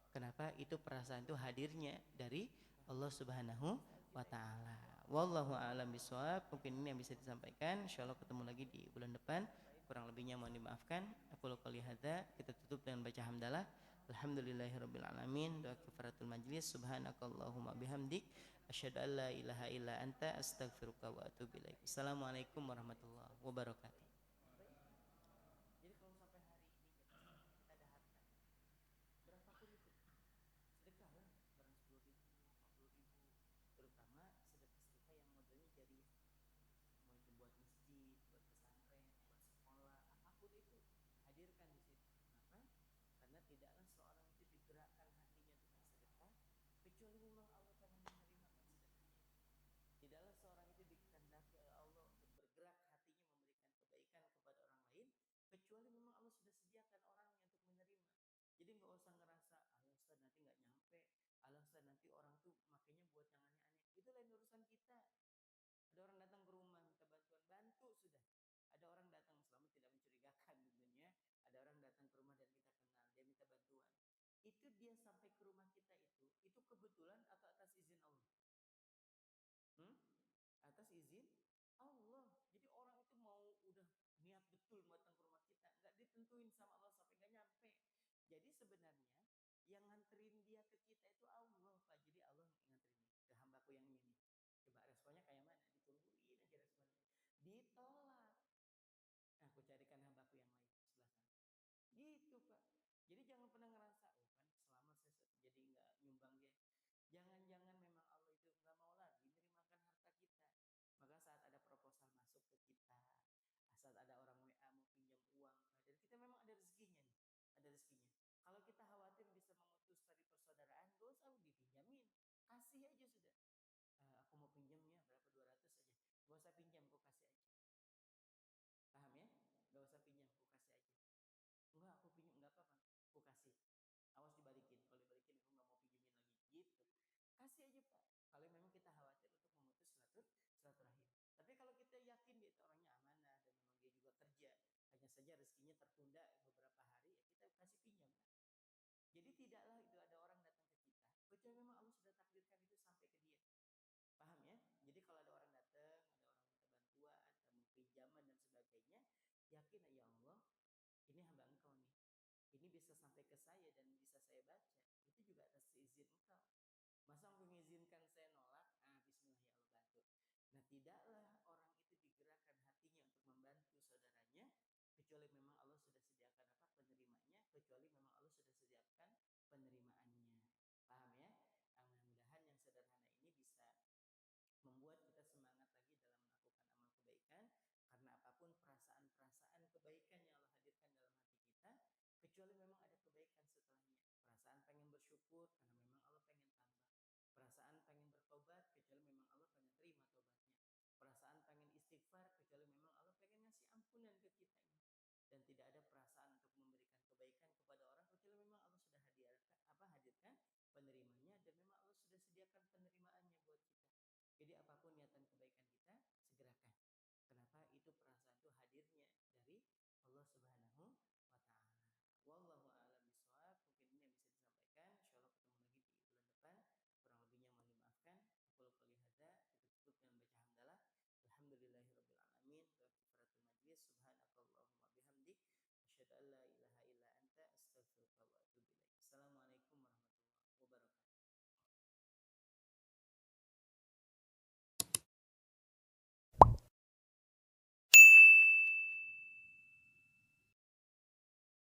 Kenapa? Itu perasaan itu hadirnya dari Allah Subhanahu wa taala. Wallahu a'lam bishawab. Mungkin ini yang bisa disampaikan. Insyaallah ketemu lagi di bulan depan. Kurang lebihnya mohon dimaafkan. Aku qouli hadza, kita tutup dengan baca hamdalah. Alhamdulillahirabbil alamin. Doa kifaratul majlis. Subhanakallahumma bihamdik asyhadu an la ilaha illa anta astaghfiruka wa atubu ilaik. Assalamualaikum warahmatullahi wabarakatuh. Tidaklah seorang itu dikehendaki oleh Allah untuk bergerak hatinya memberikan kebaikan kepada orang lain kecuali memang Allah sudah sediakan orangnya untuk menerima. Jadi nggak usah ngerasa Allah Ustaz nanti nggak nyampe, Allah Ustaz nanti orang tuh makanya buat yang aneh-aneh. Itu lain urusan kita. Ada orang datang ke rumah minta bantuan, bantu sudah. Ada orang datang selama tidak mencurigakan tentunya. Ada orang datang ke itu dia sampai ke rumah kita itu kebetulan atau atas izin Allah? Atas izin Allah. Jadi orang itu mau udah niat betul mau datang ke rumah kita, nggak ditentuin sama Allah sampai nggak nyampe. Jadi sebenarnya yang nganterin dia ke kita itu Allah, Pak. Jadi Allah nganterin ke hambaku yang ini. Coba responnya kayak mana? Ditungguin aja responnya. Ditolak. Nah, aku carikan hambaku yang lain sebelah sana. Gitu, Pak. Jadi jangan pernah ngerasa, oh kan selama saya jadi nggak nyumbang dia. Jangan-jangan memang Allah itu nggak mau lagi menerimakan harta kita. Maka saat ada proposal masuk ke kita, saat ada orang WA mau pinjam uang, dan kita memang ada rezekinya nih, ada rezekinya. Kalau kita khawatir bisa memutus tali persaudaraan, gak usah dipinjamin, kasih aja sudah. Aku mau pinjamnya berapa 200 aja, gak usah pinjam, aku kasih aja. Paham ya? Gak usah pinjam, aku kasih aja. Enggak, aku pinjam, enggak apa-apa, aku kasih. Awas dibalikin, kalau dibalikin aku nggak mau pinjemin lagi, gitu. Kasih aja Pak. Kalau memang kita khawatir untuk memutus silaturahim. Tapi kalau kita yakin dia itu orangnya amanah dan memang dia juga kerja, hanya saja rezekinya tertunda beberapa hari, ya kita kasih pinjam lah. Jadi tidaklah itu ada orang datang ke kita, kecuali memang Allah sudah takdirkan itu sampai ke dia. Paham ya? Jadi kalau ada orang datang, ada orang minta bantuan, ada mau pinjaman dan sebagainya, yakin ya Allah, ini hamba engkau nih. Ini bisa sampai ke saya dan bisa saya baca. Itu juga atas izin engkau. Masa mengizinkan saya nolak? Bismillah ya Allah bantu. Nah, tidaklah orang itu digerakkan hatinya untuk membantu saudaranya kecuali memang Allah sudah sediakan apa penerimanya, kecuali memang Allah sudah sediakan penerimaannya. Paham ya? Mudah-mudahan yang sederhana ini bisa membuat kita semangat lagi dalam melakukan amal kebaikan, karena apapun perasaan-perasaan kebaikan yang Allah hadirkan dalam hati kita, kecuali memang ada kebaikan setelahnya. Perasaan pengen bersyukur karena memang Allah pengen tambah. Perasaan pengen bertobat kecuali memang Allah pengen terima tobatnya. Perasaan pengen istighfar kecuali memang Allah pengen ngasih ampunan ke kita ini. Dan tidak ada perasaan untuk memberikan kebaikan kepada orang kecuali memang Allah sudah hadirkan penerimanya, dan memang Allah sudah sediakan penerimaannya buat kita. Jadi apapun niatan kebaikan kita, segerakan. Kenapa? Itu perasaan itu hadirnya dari Allah Subhanahu wa taala. Wallahu